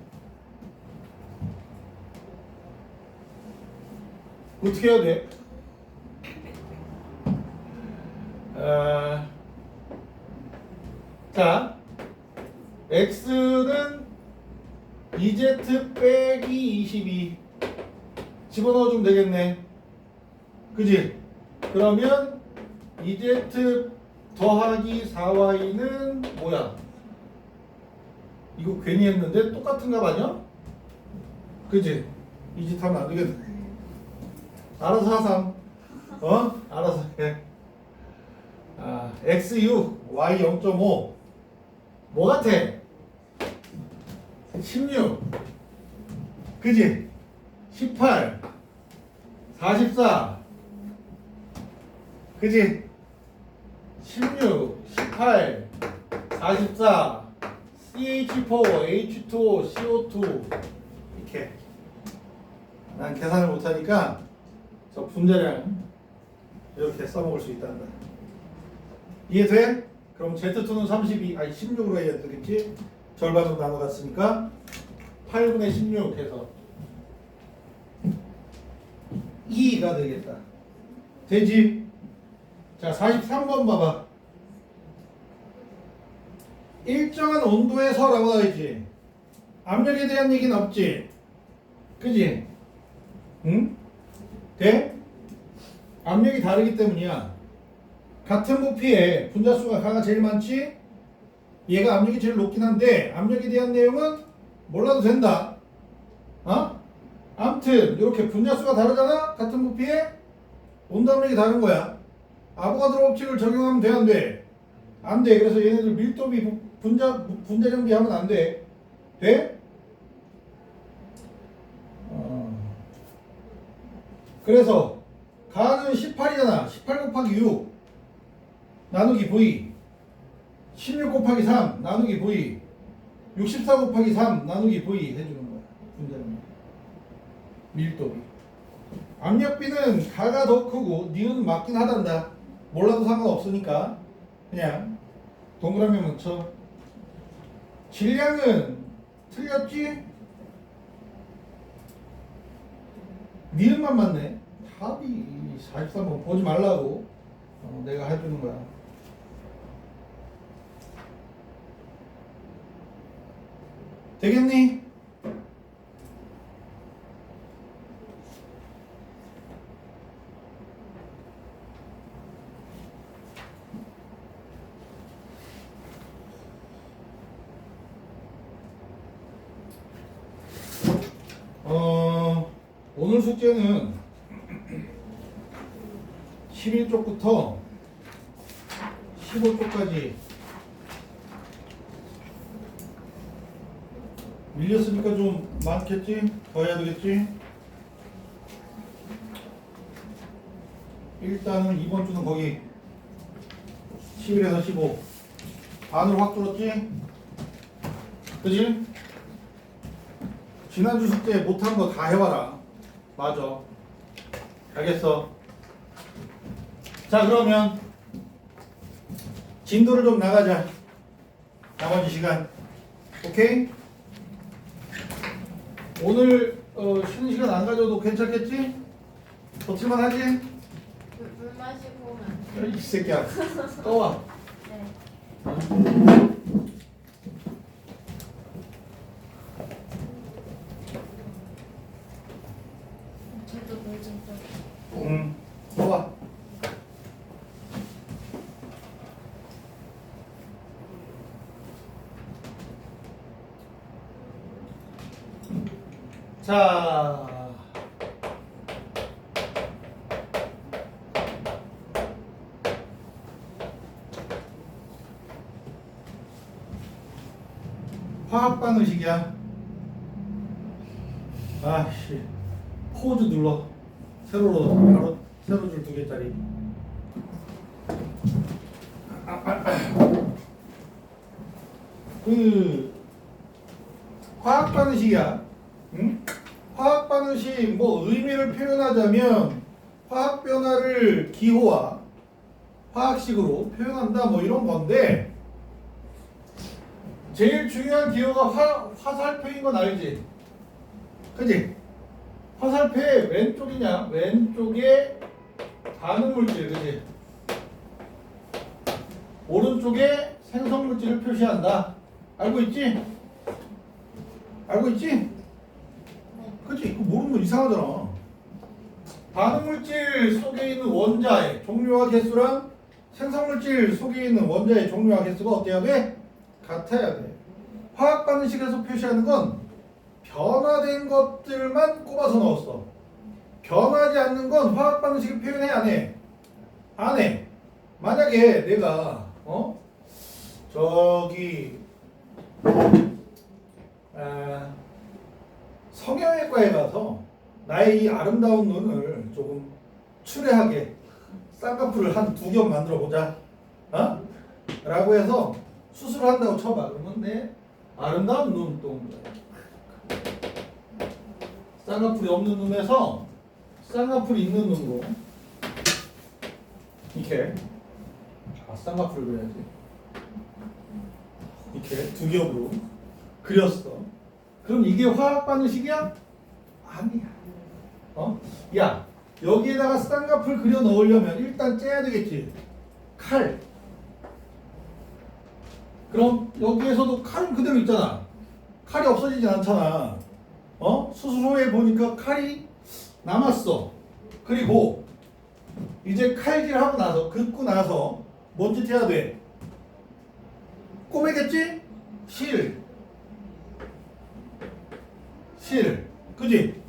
어떻게 해야 돼? 자, x는 2z 빼기 22 집어넣어주면 되겠네. 그지? 그러면 2z 더하기 4y는 뭐야? 이거 괜히 했는데 똑같은 값 아니야? 그지? 이 짓 하면 안 되겠네. 알아서 하삼. 알아서 해. x6, y 0.5 뭐 같아? 16 그지? 18 44 그지? 16 18 44 CH4 H2O CO2 이렇게. 난 계산을 못하니까 저 분자량 이렇게 써먹을 수 있다는 거야. 이해돼? 그럼 Z2는 32, 아니 16으로 해야 되겠지? 절반으로 나눠갔으니까 8분의 16 해서 2가 되겠다. 되지? 자, 43번 봐봐. 일정한 온도에서라고 하지. 압력에 대한 얘기는 없지. 그지? 응? 돼? 압력이 다르기 때문이야. 같은 부피에 분자수가 가가 제일 많지? 얘가 압력이 제일 높긴 한데 압력에 대한 내용은 몰라도 된다. 아무튼 이렇게 분자수가 다르잖아? 같은 부피에 온도 압력이 다른 거야. 아보가드로 법칙을 적용하면 돼, 안 돼? 안 돼. 그래서 얘네들 밀도비 분자 정비하면 안 돼. 돼? 그래서 가는 18이잖아. 18 곱하기 6 나누기 v 16 곱하기 3 나누기 v 64 곱하기 3 나누기 v 해주는 거야. 분자는 밀도비. 압력비는 가가 더 크고 니은 맞긴 하단다. 몰라도 상관없으니까 그냥 동그라미만 쳐. 질량은 틀렸지? 니은만 맞네. 답이 43번 보지 말라고 내가 해주는 거야. 되겠니? 오늘 숙제는 11쪽부터 15쪽까지 밀렸으니까 좀 많겠지? 더 해야 되겠지? 일단은 이번 주는 거기 11에서 15 반으로 확 줄었지? 그치? 지난주 숙제 못한 거 다 해와라. 맞아. 알겠어. 자, 그러면 진도를 좀 나가자. 나머지 시간. 오케이? 오늘 쉬는 시간 안 가져도 괜찮겠지? 버틸만 하지? 물 마시고 오면. 이 새끼야. 떠와. 네. 저도 물좀 좀. 떠와. 자, 화학 방식이야. 아씨, 포즈 눌러. 세로로 바로 세로줄 2개짜리. 그 화학 방식이야. 응? 화학 방식 뭐 의미를 표현하자면 화학 변화를 기호와 화학식으로 표현한다 뭐 이런 건데 제일 중요한 기호가 화살표인 건 알지? 그지? 화살표의 왼쪽이냐? 왼쪽에 반응물질, 그지? 오른쪽에 생성물질을 표시한다. 알고 있지? 알고 있지? 네. 그치? 그거 모르는 거 이상하잖아. 반응물질 속에 있는 원자의 종류와 개수랑 생성물질 속에 있는 원자의 종류와 개수가 어때야 돼? 같아야 돼. 화학 반응식에서 표시하는 건 변화된 것들만 꼽아서 넣었어. 변하지 않는 건 화학 반응식을 표현해 안 해? 안 해. 만약에 내가 저기 성형외과에 가서 나의 이 아름다운 눈을 조금 추레하게 쌍꺼풀을 한 2겹 만들어 보자. 라고 해서 수술한다고 쳐봐. 그러면 내 아름다운 눈동 쌍꺼풀이 없는 눈에서 쌍꺼풀이 있는 눈으로 이렇게 쌍꺼풀을 그려야지. 이렇게 2겹으로 그렸어. 그럼 이게 화학 반응식이야? 아니야. 야, 여기에다가 쌍꺼풀 그려 넣으려면 일단 째야 되겠지. 칼. 그럼 여기에서도 칼은 그대로 있잖아. 칼이 없어지진 않잖아. 수술 후에 보니까 칼이 남았어. 그리고 이제 칼질하고 나서 긋고 나서 뭔 짓 해야 돼? 꼬매겠지? 실. 그지?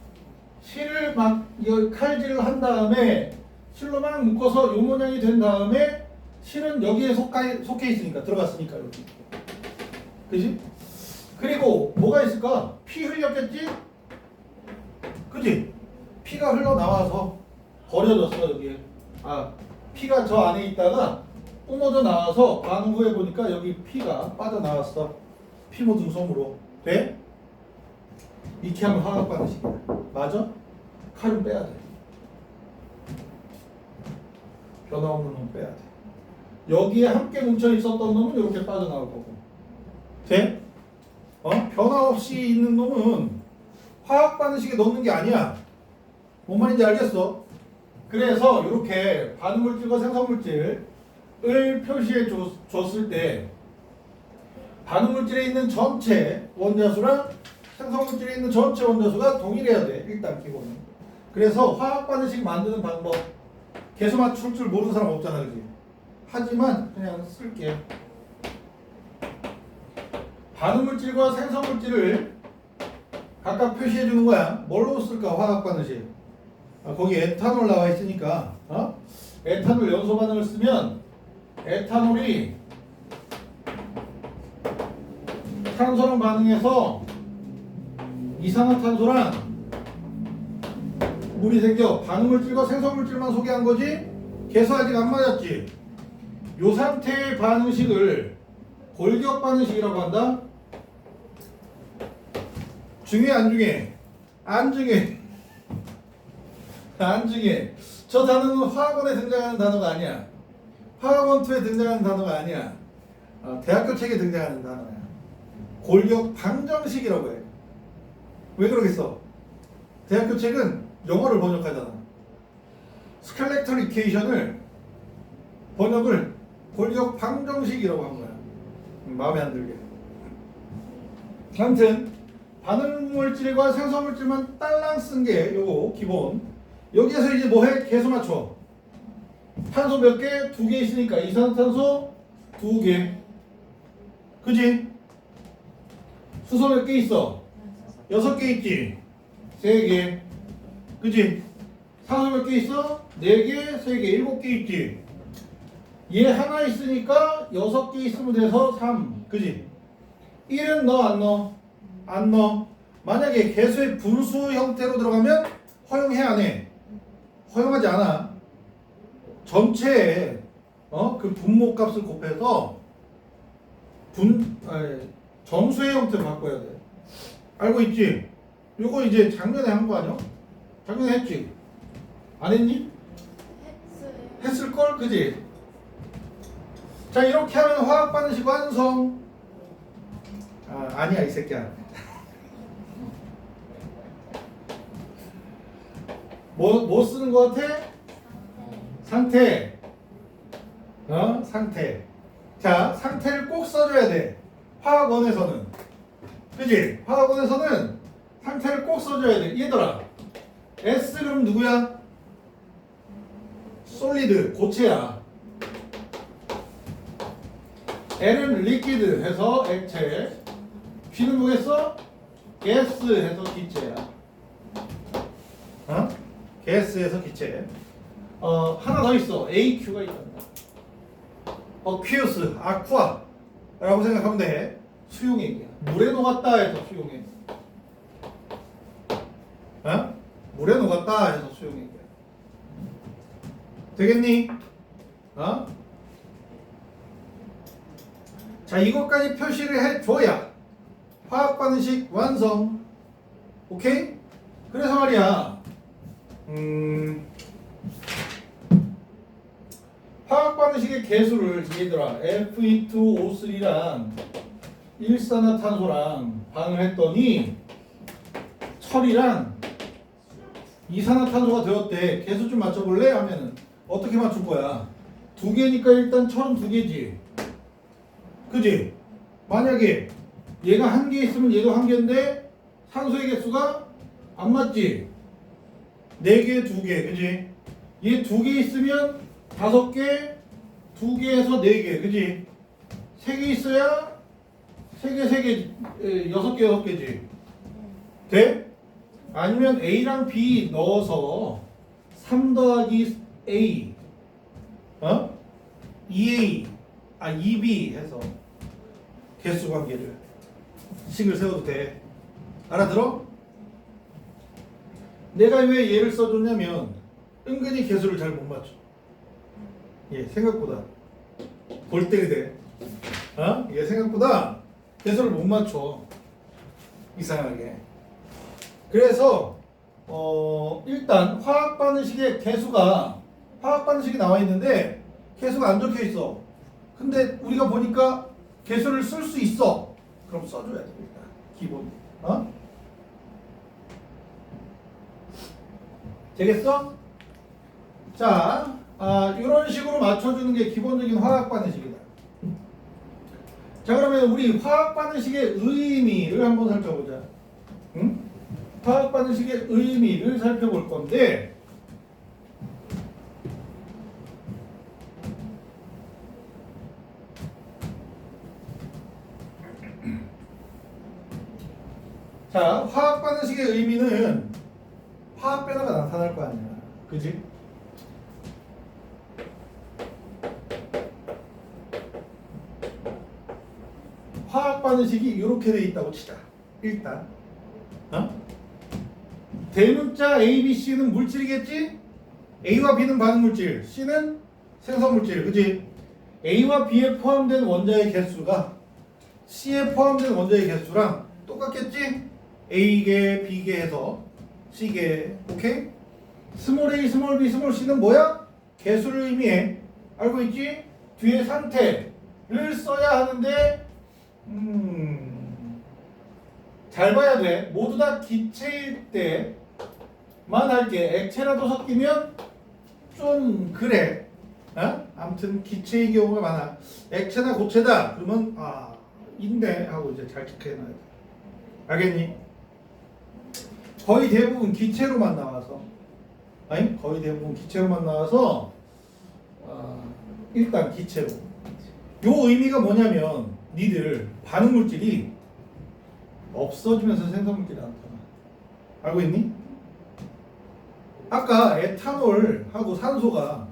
실을 막 칼질을 한 다음에 실로 막 묶어서 요 모양이 된 다음에 실은 여기에 속해 있으니까 들어갔으니까 여기. 그지? 그리고 뭐가 있을까? 피 흘렸겠지? 그지? 피가 흘러나와서 버려졌어 여기에. 피가 저 안에 있다가 뿜어져 나와서 반응 후에 보니까 여기 피가 빠져나왔어. 피 묻은 솜으로. 돼? 이렇게 하면 화학 반응식이야. 맞아? 칼은 빼야 돼. 변화 없는 놈 빼야 돼. 여기에 함께 뭉쳐 있었던 놈은 이렇게 빠져나올 거고. 돼? 변화 없이 있는 놈은 화학 반응식에 넣는 게 아니야. 뭔 말인지 알겠어? 그래서 이렇게 반응물질과 생성물질을 표시해 줬을 때 반응물질에 있는 전체 원자수랑 생성물질에 있는 전체 원자수가 동일해야 돼. 일단 기본은. 그래서 화학 반응식 만드는 방법 계속 맞출 줄 모르는 사람 없잖아. 그지? 하지만 그냥 쓸게. 반응물질과 생성물질을 각각 표시해 주는 거야. 뭘로 쓸까? 화학 반응식. 거기 에탄올 나와 있으니까 에탄올 연소 반응을 쓰면 에탄올이 탄소랑 반응해서 이산화탄소랑 물이 생겨. 반응물질과 생성물질만 소개한 거지 개수 아직 안 맞았지. 요 상태의 반응식을 골격 반응식이라고 한다. 중요해 안 중요해? 안 중요해. 안 중요해. 저 단어는 화학원에 등장하는 단어가 아니야. 화학원 2에 등장하는 단어가 아니야. 대학교 책에 등장하는 단어야. 골격 방정식이라고 해. 왜 그러겠어? 대학교 책은 영어를 번역하잖아. 스켈레털 이퀘이션을 번역을 골격 방정식이라고 한 거야. 마음에 안 들게. 아무튼 반응물질과 생성물질만 딸랑 쓴 게 요거 기본. 여기에서 이제 뭐해? 개수 맞춰. 탄소 몇 개? 2개 있으니까 이산화탄소 2개. 그지? 수소 몇 개 있어? 6개 있지? 3개. 그지? 산소 몇 개 있어? 4개, 3개, 7개 있지? 얘 하나 있으니까 6개 있으면 돼서 3. 그지? 1은 넣어 안 넣어? 안 넣어. 만약에 개수의 분수 형태로 들어가면 허용해 안 해? 허용하지 않아. 전체에 그 분모 값을 곱해서 정수의 형태로 바꿔야 돼. 알고 있지? 요거 이제 작년에 한 거 아니야? 작년에 했지? 안 했니? 했을걸? 그지? 자 이렇게 하면 화학 반응식 완성. 아니야 이 새끼야. 뭐 쓰는 거 같아? 상태. 상태. 자 상태를 꼭 써줘야 돼. 화학원에서는. 그지? 화학원에서는 상태를 꼭 써줘야 돼. 얘들아 S 그럼 누구야? 솔리드 고체야. L은 리퀴드 해서 액체. G는 뭐겠어? 가스 해서 기체야. 가스에서 기체. 하나 더 있어. AQ가 있단다. 어퀴우스, 아쿠아 라고 생각하면 돼. 수용액이야. 물에 녹았다 해서 수용액. 물에 녹았다 해서 수용액이야. 되겠니? 자 이것까지 표시를 해줘야 화학 반응식 완성. 오케이? 그래서 말이야 화학 반응식의 개수를 얘들아 Fe2O3랑 일산화탄소랑 반응했더니 철이랑 이산화탄소가 되었대. 개수 좀 맞춰볼래? 하면은 어떻게 맞출 거야? 두 개니까 일단 철은 두 개지. 그지? 만약에 얘가 한 개 있으면 얘도 한 개인데 산소의 개수가 안 맞지? 네 개, 두 개, 그지? 얘 두 개 있으면 다섯 개, 두 개에서 네 개, 그지? 세 개 있어야 세 개, 세 개, 여섯 개, 여섯 개지. 돼? 아니면 A랑 B 넣어서 3 더하기 A, 2A, 2B 해서 개수 관계를 식을 세워도 돼. 알아들어? 내가 왜 얘를 써줬냐면 은근히 개수를 잘 못 맞춰. 생각보다 볼 때리 돼. 얘 생각보다 개수를 못 맞춰. 이상하게. 그래서 일단 화학 반응식의 개수가 화학 반응식이 나와 있는데 개수가 안 적혀 있어. 근데 우리가 보니까 개수를 쓸 수 있어. 그럼 써줘야 돼 일단 기본. 되겠어? 자, 이런 식으로 맞춰주는 게 기본적인 화학 반응식이다. 자, 그러면 우리 화학 반응식의 의미를 한번 살펴보자. 화학 반응식의 의미를 살펴볼 건데, 자, 화학 반응식의 의미는 화학 변화가 나타날 거 아니야. 그지? 화학 반응식이 이렇게 돼 있다고 치자. 일단 대문자 A, B, C는 물질이겠지? A와 B는 반응물질, C는 생성물질, 그지? A와 B에 포함된 원자의 개수가 C에 포함된 원자의 개수랑 똑같겠지? A개, B개 해서 C개, 오케이? 스몰 a, 스몰 b, 스몰 c는 뭐야? 개수를 의미해. 알고 있지? 뒤에 상태를 써야 하는데 잘 봐야 돼. 모두 다 기체일 때만 할게. 액체라도 섞이면 좀 그래. 아무튼 기체의 경우가 많아. 액체나 고체다 그러면 있네 하고 이제 잘 체크해놔야 돼. 알겠니? 거의 대부분 기체로만 나와서 거의 대부분 기체로만 나와서 일단 기체로. 요 의미가 뭐냐면 니들 반응물질이 없어지면서 생성물질이 나타나. 알고 있니? 아까 에탄올하고 산소가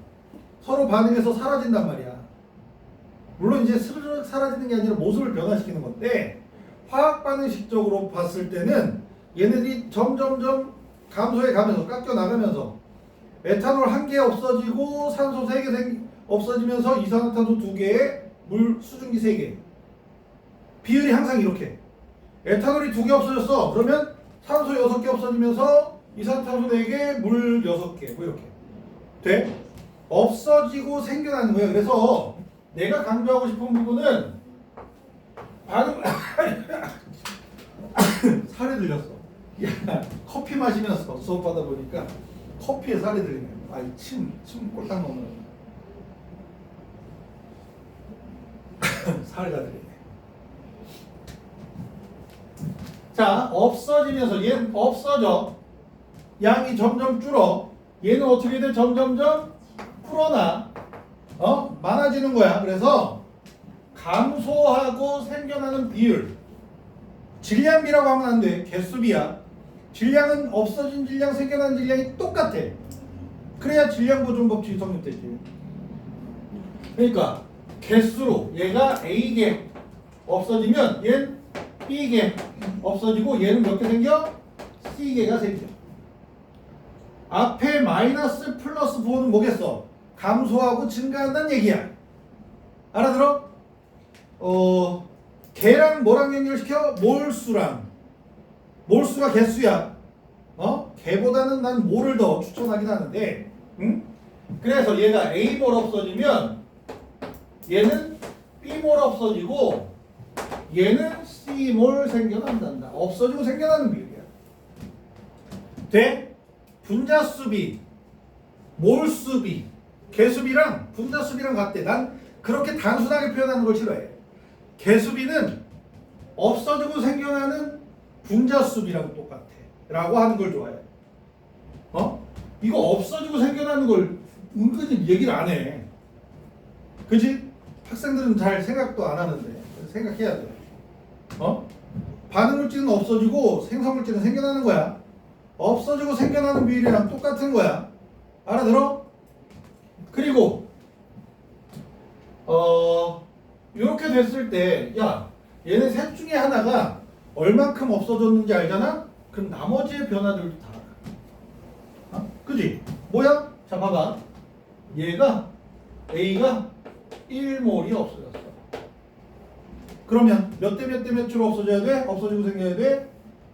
서로 반응해서 사라진단 말이야. 물론 이제 스르륵 사라지는 게 아니라 모습을 변화시키는 건데 화학 반응식적으로 봤을 때는 얘네들이 점점점 감소해 가면서 깎여 나가면서 에탄올 1개 없어지고 산소 3개 없어지면서 이산화탄소 2개에 물 수증기 3개. 비율이 항상 이렇게. 에탄올이 2개 없어졌어. 그러면 산소 6개 없어지면서 이산화탄소 4개, 물 6개. 뭐 이렇게. 돼? 없어지고 생겨나는 거예요. 그래서 내가 강조하고 싶은 부분은 반응 살이 들렸어. 야, 커피 마시면서 수업받아 보니까 커피에 살이 들리네. 아이 침 꼴딱 넣는 살가 들리네. 자, 없어지면서 얘는 없어져. 양이 점점 줄어. 얘는 어떻게 돼? 점점점 풀어나. 많아지는 거야. 그래서 감소하고 생겨나는 비율. 질량비라고 하면 안 돼. 개수비야. 질량은 없어진 질량, 생겨나는 질량이 똑같아. 그래야 질량 보존 법칙이 성립되지. 그러니까 개수로 얘가 A개 없어지면 얘는 B개 없어지고 얘는 몇 개 생겨? C개가 생겨. 앞에 마이너스 플러스 부호는 뭐겠어? 감소하고 증가한다는 얘기야. 알아들어? 개랑 뭐랑 연결시켜? 몰수랑. 몰수가 개수야. 개보다는 난 몰을 더 추천하긴 하는데, 응? 그래서 얘가 A몰 없어지면 얘는 B몰 없어지고 얘는 C몰 생겨난단다. 없어지고 생겨나는 비율이야. 돼? 분자수비, 몰수비, 개수비랑 분자수비랑 같대. 난 그렇게 단순하게 표현하는 걸 싫어해. 개수비는 없어지고 생겨나는 분자수비랑 똑같아 라고 하는 걸 좋아해. 이거 없어지고 생겨나는 걸 은근히 얘기를 안 해. 그치? 학생들은 잘 생각도 안 하는데 생각해야 돼. 반응물질은 없어지고 생성물질은 생겨나는 거야. 없어지고 생겨나는 비율이랑 똑같은 거야. 알아들어? 그리고 이렇게 됐을 때, 야, 얘네 셋 중에 하나가 얼만큼 없어졌는지 알잖아? 그럼 나머지의 변화들도 다 알아. 그지? 뭐야? 자, 봐봐. 얘가, A가 1몰이 없어졌어. 그러면 몇 대 몇 대 몇으로 없어져야 돼? 없어지고 생겨야 돼?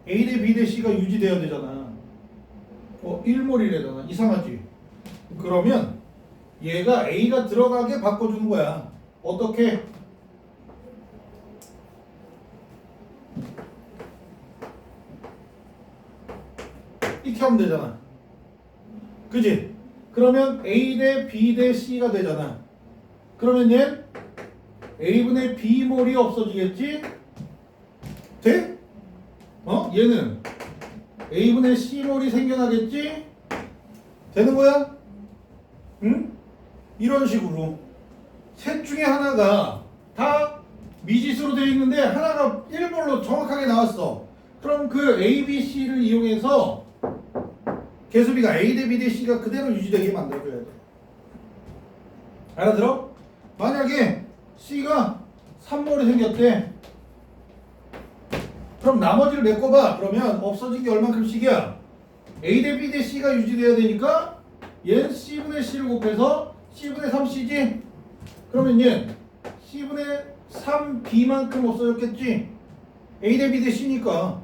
A 대 B 대 C가 유지돼야 되잖아. 1몰이래잖아. 이상하지? 그러면 얘가 A가 들어가게 바꿔주는 거야. 어떻게? 이렇게 하면 되잖아. 그지? 그러면 A 대 B 대 C가 되잖아. 그러면 얘 A분의 B몰이 없어지겠지? 돼? 얘는 A분의 C몰이 생겨나겠지? 되는 거야? 응? 이런 식으로 셋 중에 하나가 다 미지수로 되어 있는데 하나가 1몰로 정확하게 나왔어. 그럼 그 A, B, C를 이용해서 개수비가 A 대 B 대 C가 그대로 유지되게 만들어줘야 돼. 알아들어? 만약에 C가 3몰이 생겼대. 그럼 나머지를 메꿔봐. 그러면 없어진 게 얼만큼씩이야? A 대 B 대 C가 유지돼야 되니까 얘는 C분의 C를 곱해서 C분의 3C지? 그러면 얘는 C분의 3B만큼 없어졌겠지? A 대 B 대 C니까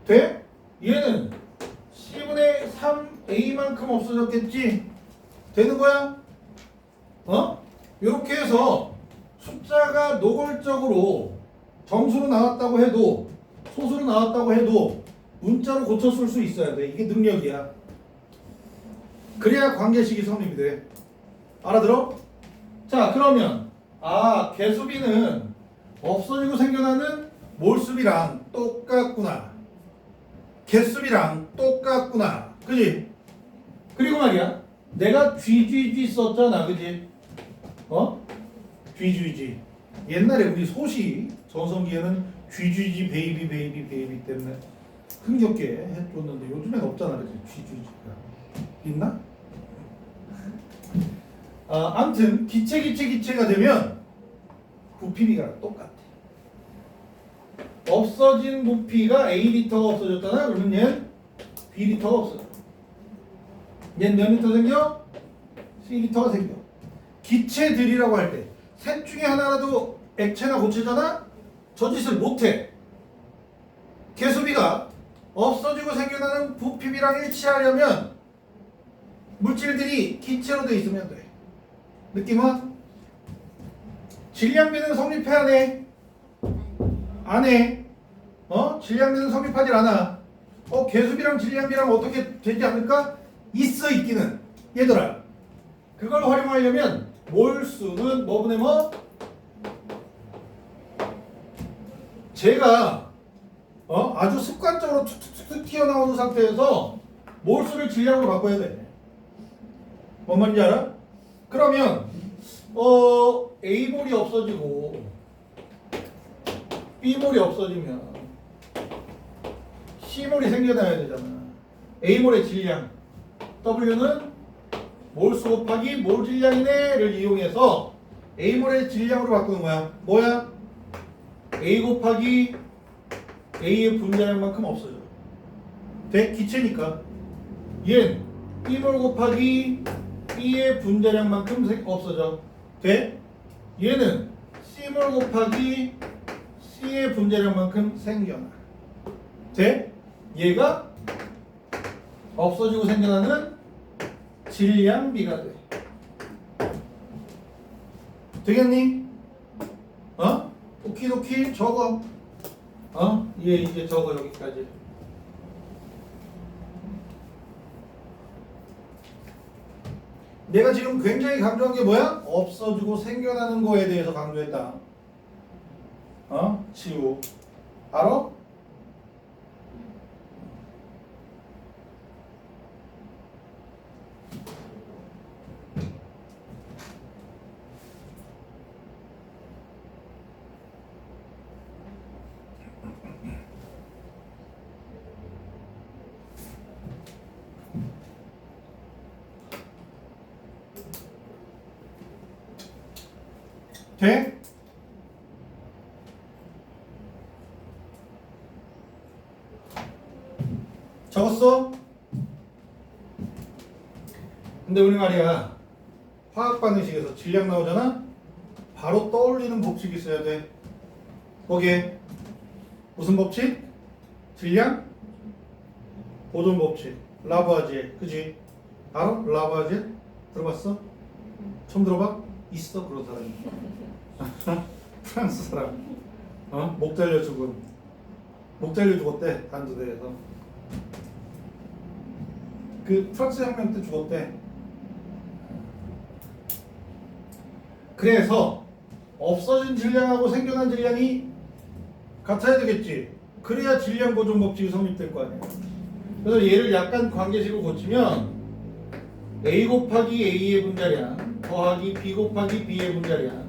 돼? 얘는 C분의 3A만큼 없어졌겠지? 되는 거야? 이렇게 해서 숫자가 노골적으로 정수로 나왔다고 해도 소수로 나왔다고 해도 문자로 고쳐 쓸 수 있어야 돼. 이게 능력이야. 그래야 관계식이 성립이 돼. 알아들어? 자, 그러면 개수비는 없어지고 생겨나는 몰수비랑 똑같구나. 개수비랑 똑같구나. 그지? 그리고 말이야, 내가 GGG 썼잖아. 그지? GGG. 옛날에 우리 소시 전성기에는 GGG 베이비 베이비 베이비 때문에 흥겹게 해줬는데 요즘엔 없잖아. 그지? GGG가 있나? 아무튼 기체가 되면 부피비가 똑같아. 없어진 부피가 A리터가 없어졌잖아. 그러면 얘는 B리터가 없어져. 얘는 몇 리터 생겨? C리터가 생겨. 기체들이라고 할 때 셋 중에 하나라도 액체나 고체잖아? 저 짓을 못해. 개수비가 없어지고 생겨나는 부피비랑 일치하려면 물질들이 기체로 돼 있으면 돼. 느낌은? 질량비는 성립해 안 해? 안 해. 질량비는 성립하질 않아. 계수비랑 질량비랑 어떻게 되지 않을까? 있어 있기는. 얘들아, 그걸 활용하려면 몰수는 뭐분의 뭐? 제가 아주 습관적으로 툭툭툭 튀어나오는 상태에서 몰수를 질량으로 바꿔야 돼. 뭔 말인지 알아? 그러면 A몰이 없어지고 B몰이 없어지면 C몰이 생겨나야 되잖아. A몰의 질량 W는 몰수 곱하기 몰 질량이네를 이용해서 A몰의 질량으로 바꾸는 거야. 뭐야? A 곱하기 A의 분자량만큼 없어져. 돼? 기체니까. 얘는 B몰 곱하기 B의 분자량만큼 없어져. 돼? 얘는 C몰 곱하기 C의 분자량만큼 생겨나. 돼? 얘가 없어지고 생겨나는 질량비가 돼. 되겠니? 오키도키 적어. 얘 이제 적어 여기까지. 내가 지금 굉장히 강조한 게 뭐야? 없어지고 생겨나는 거에 대해서 강조했다. 치유. 알아? 돼? 적었어? 근데 우리 말이야, 화학 반응식에서 질량 나오잖아? 바로 떠올리는 법칙이 있어야 돼. 거기에 무슨 법칙? 질량? 보존 법칙. 라부아지에. 그지? 알아? 라부아지에? 들어봤어? 처음 들어봐? 있어 그런 사람이. 프랑스 사람. 목 잘려 죽은. 목 잘려 죽었대. 단두대에서. 그 프랑스 혁명 때 죽었대. 그래서 없어진 질량하고 생겨난 질량이 같아야 되겠지. 그래야 질량 보존 법칙이 성립될 거 아니야. 그래서 얘를 약간 관계식으로 고치면 A 곱하기 A의 분자량 더하기 B 곱하기 B의 분자량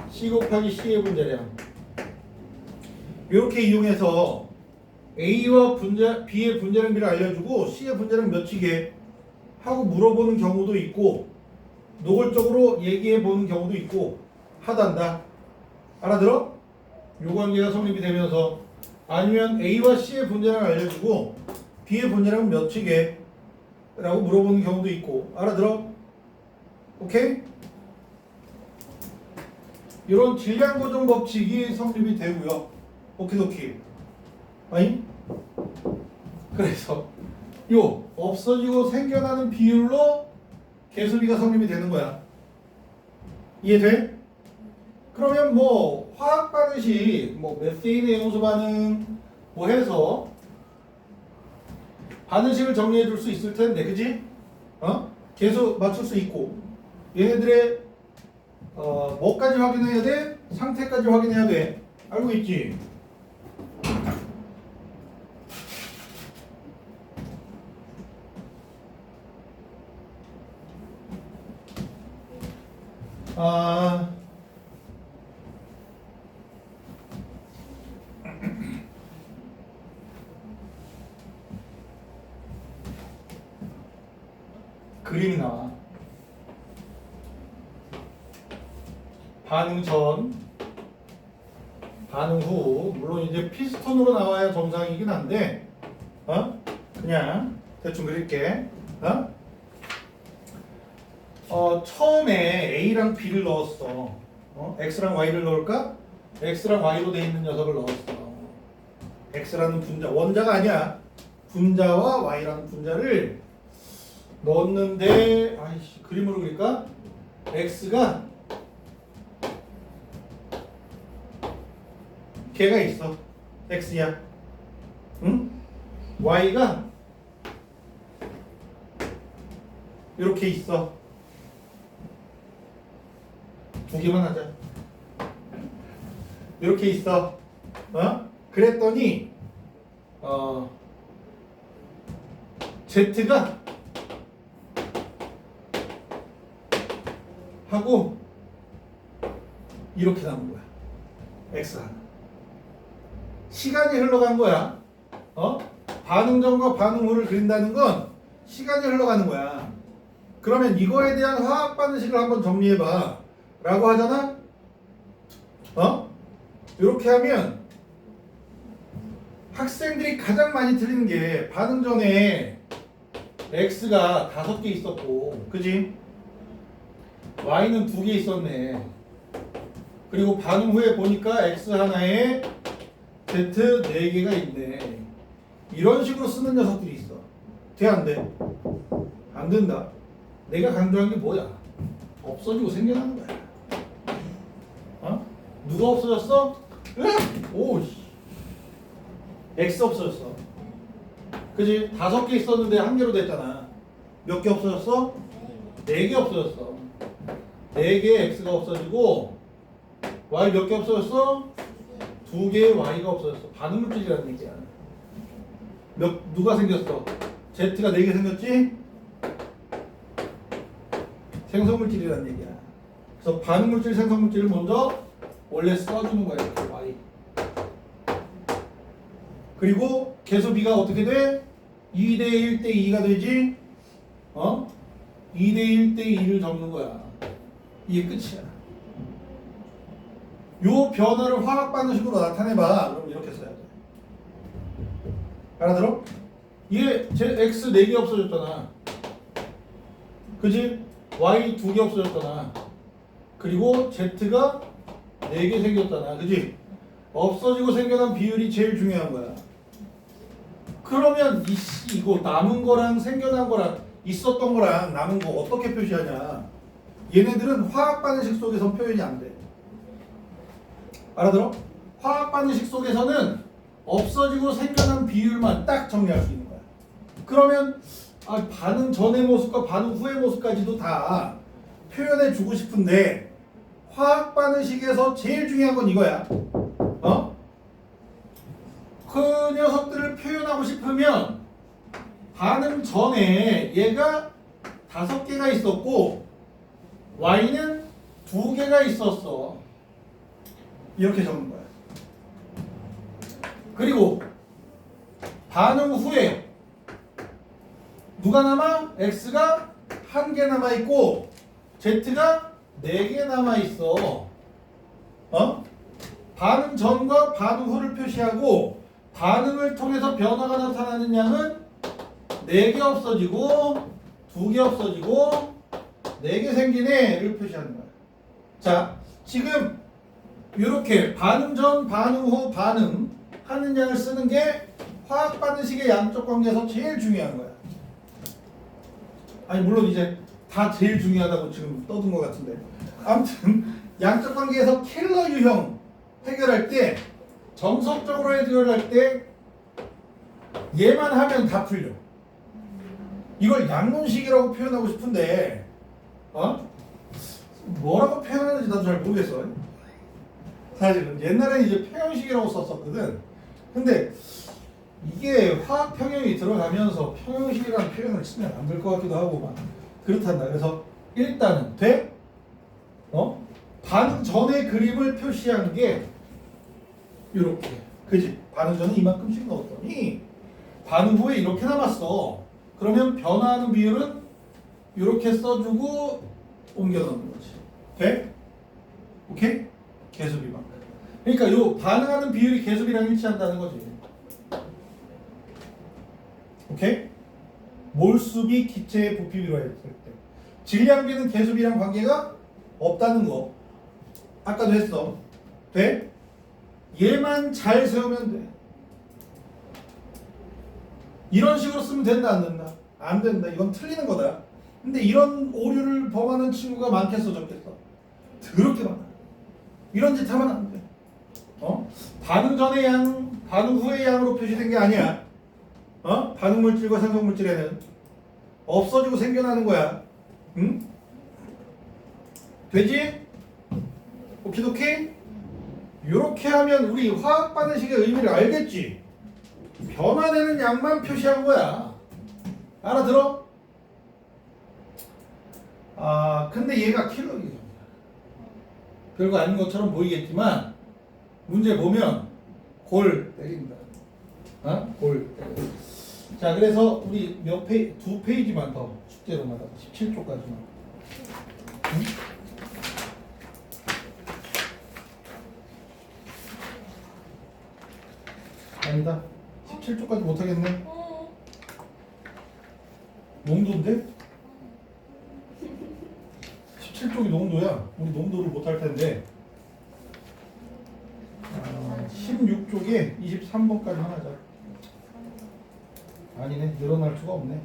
C 곱하기 C의 분자량 이렇게 이용해서 A와 B의 분자량비를 알려주고 C의 분자량 몇이게 하고 물어보는 경우도 있고 노골적으로 얘기해보는 경우도 있고 하단다. 알아들어? 요 관계가 성립이 되면서 아니면 A와 C의 분자량을 알려주고 B의 분자량은 몇이게 라고 물어보는 경우도 있고. 알아들어? 오케이? 이런 질량 보존 법칙이 성립이 되고요. 오키도키. 아니? 그래서 요 없어지고 생겨나는 비율로 계수비가 성립이 되는 거야. 이해돼? 그러면 뭐 화학 반응식, 뭐 메세인의 용소 반응 뭐 해서 반응식을 정리해 줄 수 있을 텐데, 그지? 계수 맞출 수 있고 얘네들의 뭐까지 확인해야 돼? 상태까지 확인해야 돼. 알고 있지? 그림이 나와. 반응 전, 반응 후. 물론 이제 피스톤으로 나와야 정상이긴 한데, 그냥 대충 그릴게. 처음에 A랑 B를 넣었어. X랑 Y를 넣을까? X랑 Y로 돼 있는 녀석을 넣었어. X라는 분자, 원자가 아니야. 분자와 Y라는 분자를 넣었는데 아이씨 그림으로 그릴까? x가 걔가 있어. x야. 응? y가 이렇게 있어. 두 개만 하자. 이렇게 있어. 그랬더니 z가 하고 이렇게 남은 거야. x 하나. 시간이 흘러간 거야. 반응 전과 반응 후를 그린다는 건 시간이 흘러가는 거야. 그러면 이거에 대한 화학 반응식을 한번 정리해봐 라고 하잖아. 이렇게 하면 학생들이 가장 많이 틀리는 게 반응 전에 x가 5개 있었고, 그지? y는 2개 있었네. 그리고 반응 후에 보니까 x 하나에 z 4개가 있네. 이런 식으로 쓰는 녀석들이 있어. 돼, 안 돼? 안 된다. 내가 강조한 게 뭐야? 없어지고 생겨나는 거야. 누가 없어졌어? 오, x 없어졌어. 그지? 5개 있었는데 1개로 됐잖아. 몇 개 없어졌어? 4개 없어졌어. 4개의 x가 없어지고 y 몇 개 없어졌어? 2개의 y가 없어졌어. 반응물질이라는 얘기야. 누가 생겼어? z가 4개 생겼지? 생성물질이라는 얘기야. 그래서 반응물질, 생성물질을 먼저 원래 써주는 거야. 이렇게 y. 그리고 계수 b가 어떻게 돼? 2대 1대 2가 되지? 2대 1대 2를 적는 거야. 이게 끝이야. 요 변화를 화학 반응식으로 나타내봐. 그럼 이렇게 써야 돼. 알아들어? 얘 x 4개 없어졌잖아. 그지? y 2개 없어졌잖아. 그리고 z가 4개 생겼잖아. 그지? 없어지고 생겨난 비율이 제일 중요한 거야. 그러면 이거 남은 거랑 생겨난 거랑 있었던 거랑 남은 거 어떻게 표시하냐? 얘네들은 화학 반응식 속에서 표현이 안 돼. 알아들어? 화학 반응식 속에서는 없어지고 생겨난 비율만 딱 정리할 수 있는 거야. 그러면 반응 전의 모습과 반응 후의 모습까지도 다 표현해 주고 싶은데 화학 반응식에서 제일 중요한 건 이거야. 그 녀석들을 표현하고 싶으면 반응 전에 얘가 5개가 있었고 y는 2개가 있었어. 이렇게 적는 거야. 그리고 반응 후에 누가 남아? x가 1개 남아있고 z가 4개 남아있어. 반응 전과 반응 후를 표시하고 반응을 통해서 변화가 나타나는 양은 4개 없어지고 2개 없어지고 4개 생기네를 표시하는 거야. 자, 지금 이렇게 반응 전, 반응 후, 반응 하는 양을 쓰는 게 화학 반응식의 양적 관계에서 제일 중요한 거야. 아니 물론 이제 다 제일 중요하다고 지금 떠든 것 같은데 아무튼 양적 관계에서 킬러 유형 해결할 때 정석적으로 해결할 때 얘만 하면 다 풀려. 이걸 양론식이라고 표현하고 싶은데 뭐라고 표현하는지 나도 잘 모르겠어. 사실은 옛날에는 이제 평형식이라고 썼었거든. 근데 이게 화학 평형이 들어가면서 평형식이라는 표현을 쓰면 안 될 것 같기도 하고 막 그렇단다. 그래서 일단은 돼? 반응 전의 그림을 표시한 게 이렇게. 그지? 반응 전에 이만큼씩 넣었더니 반응 후에 이렇게 남았어. 그러면 변화하는 비율은 이렇게 써주고 옮겨 넣는 거지. 돼? 오케이? 계수비만큼. 그러니까 요 반응하는 비율이 계수비랑 일치한다는 거지. 오케이? 몰수비 기체의 부피비로 했을 때 질량비는 계수비랑 관계가 없다는 거 아까도 했어. 돼? 얘만 잘 세우면 돼. 이런 식으로 쓰면 된다 안 된다? 안 된다. 이건 틀리는 거다. 근데 이런 오류를 범하는 친구가 많겠어, 적겠어? 더럽게 많아. 이런 짓 하면 안 돼. 반응 전의 양, 반응 후의 양으로 표시된 게 아니야. 반응 물질과 생성 물질에는 없어지고 생겨나는 거야. 응? 되지? 오키도키? 이렇게 하면 우리 화학 반응식의 의미를 알겠지? 변화되는 양만 표시한 거야. 알아들어? 근데 얘가 킬러기입니다. 별거 아닌 것처럼 보이겠지만 문제 보면 골 때린다. 골. 자, 그래서 우리 두 페이지만 더 숙제로만 17쪽까지만. 응? 아니다. 17쪽까지 못하겠네. 농도인데? 17쪽이 농도야. 우리 농도를 못할 텐데. 16쪽에 23번까지 하자. 아니네. 늘어날 수가 없네.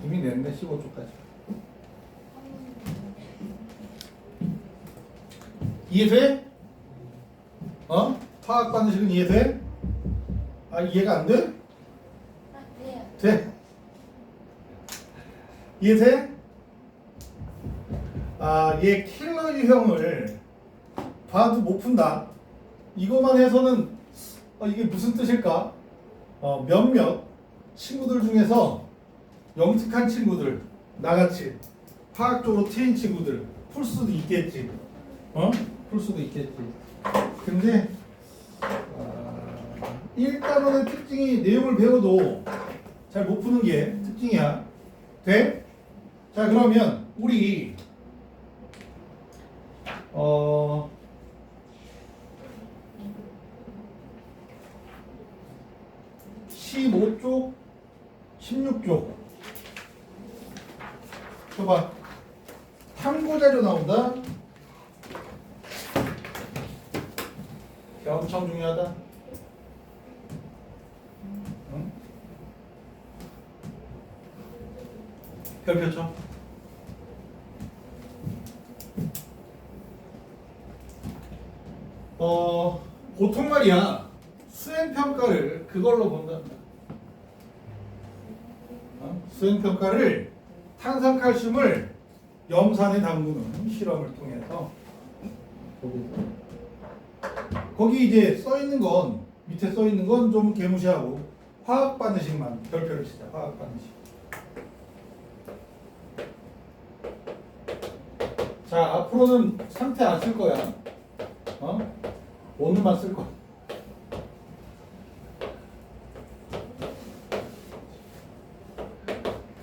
이미 냈네. 15쪽까지. 이해돼? 화학 반응식은 이해돼? 이해가 안 돼? 돼요. 돼. 이해돼? 얘 킬러 유형을 봐도 못 푼다. 이것만 해서는 이게 무슨 뜻일까? 몇몇 친구들 중에서 영특한 친구들, 나같이 화학적으로 트인 친구들 풀 수도 있겠지. 풀 수도 있겠지. 근데 1단원의 특징이 내용을 배워도 잘 못 푸는 게 특징이야. 돼? 자, 그러면 우리 15쪽, 16쪽 봐봐. 탐구자료 나온다. 엄청 중요하다. 응? 별표 쳐. 보통 말이야 수행평가를 그걸로 본단다. 수행평가를 탄산칼슘을 염산에 담그는 실험을 통해서 거기 이제 써있는 건 밑에 써있는 건 좀 개무시하고 화학 반응식만 별표를 치자. 화학 반응식. 자, 앞으로는 상태 안 쓸 거야. 오늘만 쓸 거야.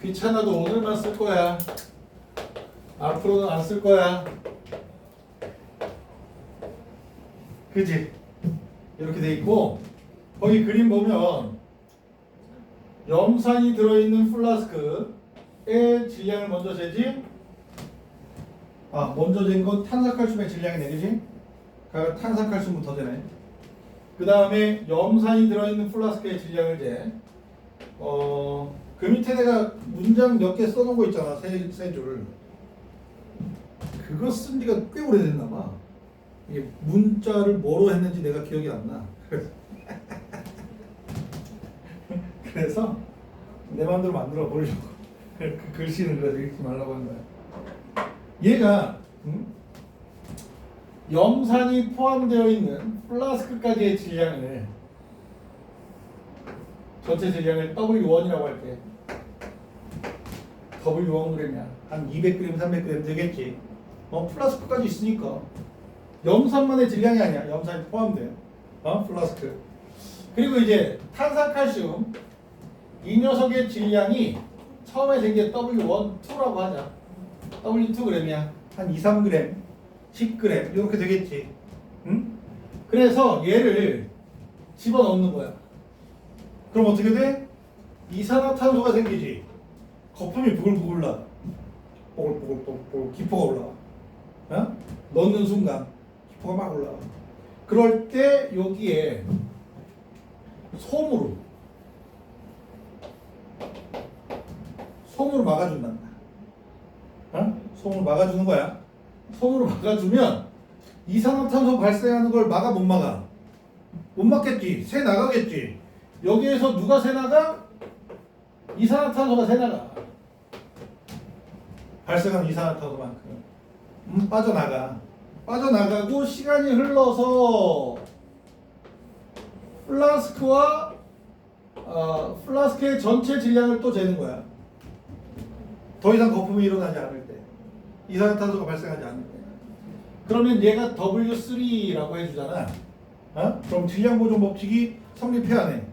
귀찮아도 오늘만 쓸 거야. 앞으로는 안 쓸 거야. 그지? 이렇게 돼 있고 거기 그림 보면 염산이 들어있는 플라스크의 질량을 먼저 재지. 먼저 잰 건 탄산칼슘의 질량이네, 그지? 탄산칼슘부터 되네. 그 다음에 염산이 들어있는 플라스크의 질량을 재. 그 밑에 내가 문장 몇 개 써놓은 거 있잖아, 세 줄. 그거 쓴 지가 꽤 오래됐나 봐. 이게 문자를 뭐로 했는지 내가 기억이 안 나. 그래서 내 마음대로 만들어 보려고. 그 글씨는 그래서 읽지 말라고 한 거야. 얘가 염산이 포함되어 있는 플라스크까지의 질량을 전체 질량을 W1이라고 할게. W1g이야. 한 200g, 300g 되겠지. 플라스크까지 있으니까 염산만의 질량이 아니야. 염산이 포함돼요. 플라스크. 그리고 이제 탄산칼슘 이 녀석의 질량이 처음에 생긴 W1, 2라고 하자. W2g이야. 한 2, 3g, 10g 이렇게 되겠지. 응? 그래서 얘를 집어넣는 거야. 그럼 어떻게 돼? 이산화탄소가 생기지. 거품이 부글부글 나. 뽀글뽀글 기포가 올라와. 넣는 순간 기포가 막 올라와. 그럴 때 여기에 솜으로 막아준단다. 어? 솜으로 막아주는 거야. 솜으로 막아주면 이산화탄소 발생하는 걸 막아 못 막아? 못 막겠지. 새 나가겠지. 여기에서 누가 새 나가? 이산화탄소가 새 나가. 발생하는 이산화탄소만큼 빠져나가. 빠져나가고 시간이 흘러서 플라스크의 전체 질량을 또 재는 거야. 더 이상 거품이 일어나지 않을 때, 이산화탄소가 발생하지 않을 때. 그러면 얘가 W3라고 해주잖아. 어? 그럼 질량 보존 법칙이 성립해야 돼.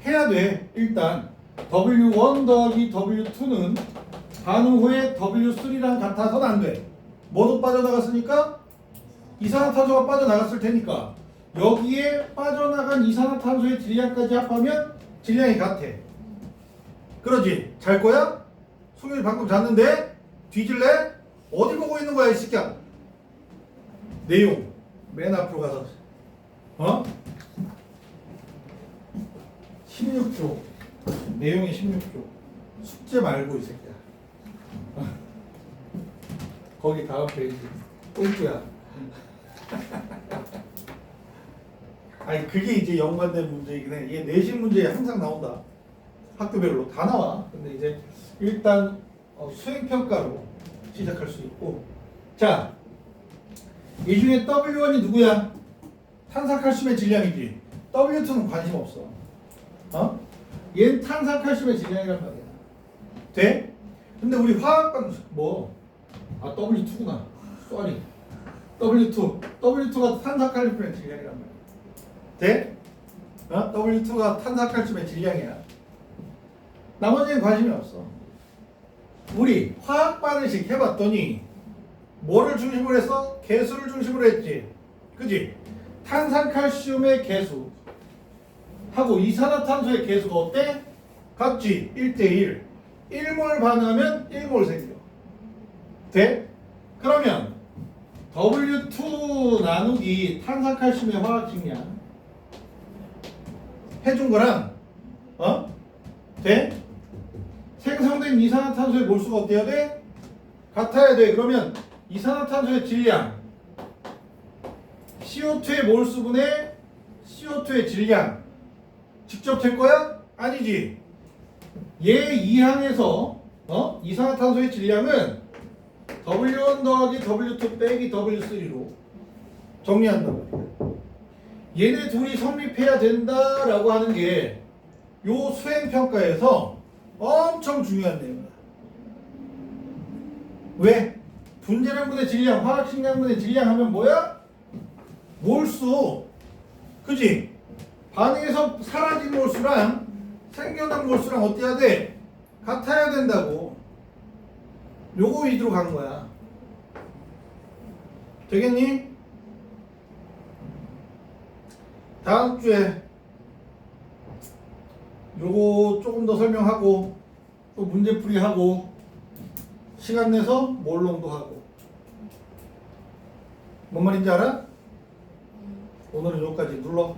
해야 돼. 일단 W1 더하기 W2는 반응 후에 W3랑 같아서는 안 돼. 뭐도 빠져나갔으니까 이산화탄소가 빠져나갔을 테니까 여기에 빠져나간 이산화탄소의 질량까지 합하면 질량이 같아. 그러지? 잘 거야? 승윤이 방금 잤는데? 뒤질래? 어디 보고 있는 거야 이 새끼야? 내용 맨 앞으로 가서 어? 16조 내용이 16조 숙제 말고 이 새끼야. 거기 다음 페이지 꼴찌야. 아니 그게 이제 연관된 문제이긴 해. 얘 내신 문제에 항상 나온다. 학교별로 다 나와. 근데 이제 일단 수행평가로 시작할 수 있고. 자, 이 중에 W1이 누구야? 탄산칼슘의 질량이지. W2는 관심 없어. 어? 얘는 탄산칼슘의 질량이란 말이야. 돼? 근데 우리 화학관 W2구나. 쏘리. W2가 탄산칼슘의 질량이란 말이야. 돼? W2가 탄산칼슘의 질량이야. 나머지는 관심이 없어. 우리 화학반응식 해봤더니 뭐를 중심으로 했어? 개수를 중심으로 했지. 그지? 탄산칼슘의 개수 하고 이산화탄소의 개수가 어때? 같지? 1대1. 1몰 반응하면 1몰 생겨. 돼? 그러면 W2 나누기 탄산칼슘의 화학식량 해준 거랑 돼? 생성된 이산화탄소의 몰수가 어때야 돼? 같아야 돼. 그러면 이산화탄소의 질량 CO2의 몰수분의 CO2의 질량 직접 잴 거야? 아니지. 얘 이항에서 이산화탄소의 질량은 W1 더하기 W2 빼기 W3로 정리한단 말이야. 얘네 둘이 성립해야 된다라고 하는 게 요 수행평가에서 엄청 중요한 내용이야. 왜? 분자량분의 질량, 화학식량분의 질량 하면 뭐야? 몰수. 그지? 반응에서 사라진 몰수랑 생겨난 몰수랑 어때야 돼? 같아야 된다고. 요거 위주로 가는 거야. 되겠니? 다음 주에 요거 조금 더 설명하고 또 문제풀이 하고 시간 내서 몰롱도 하고. 뭔 말인지 알아? 오늘은 여기까지 눌러.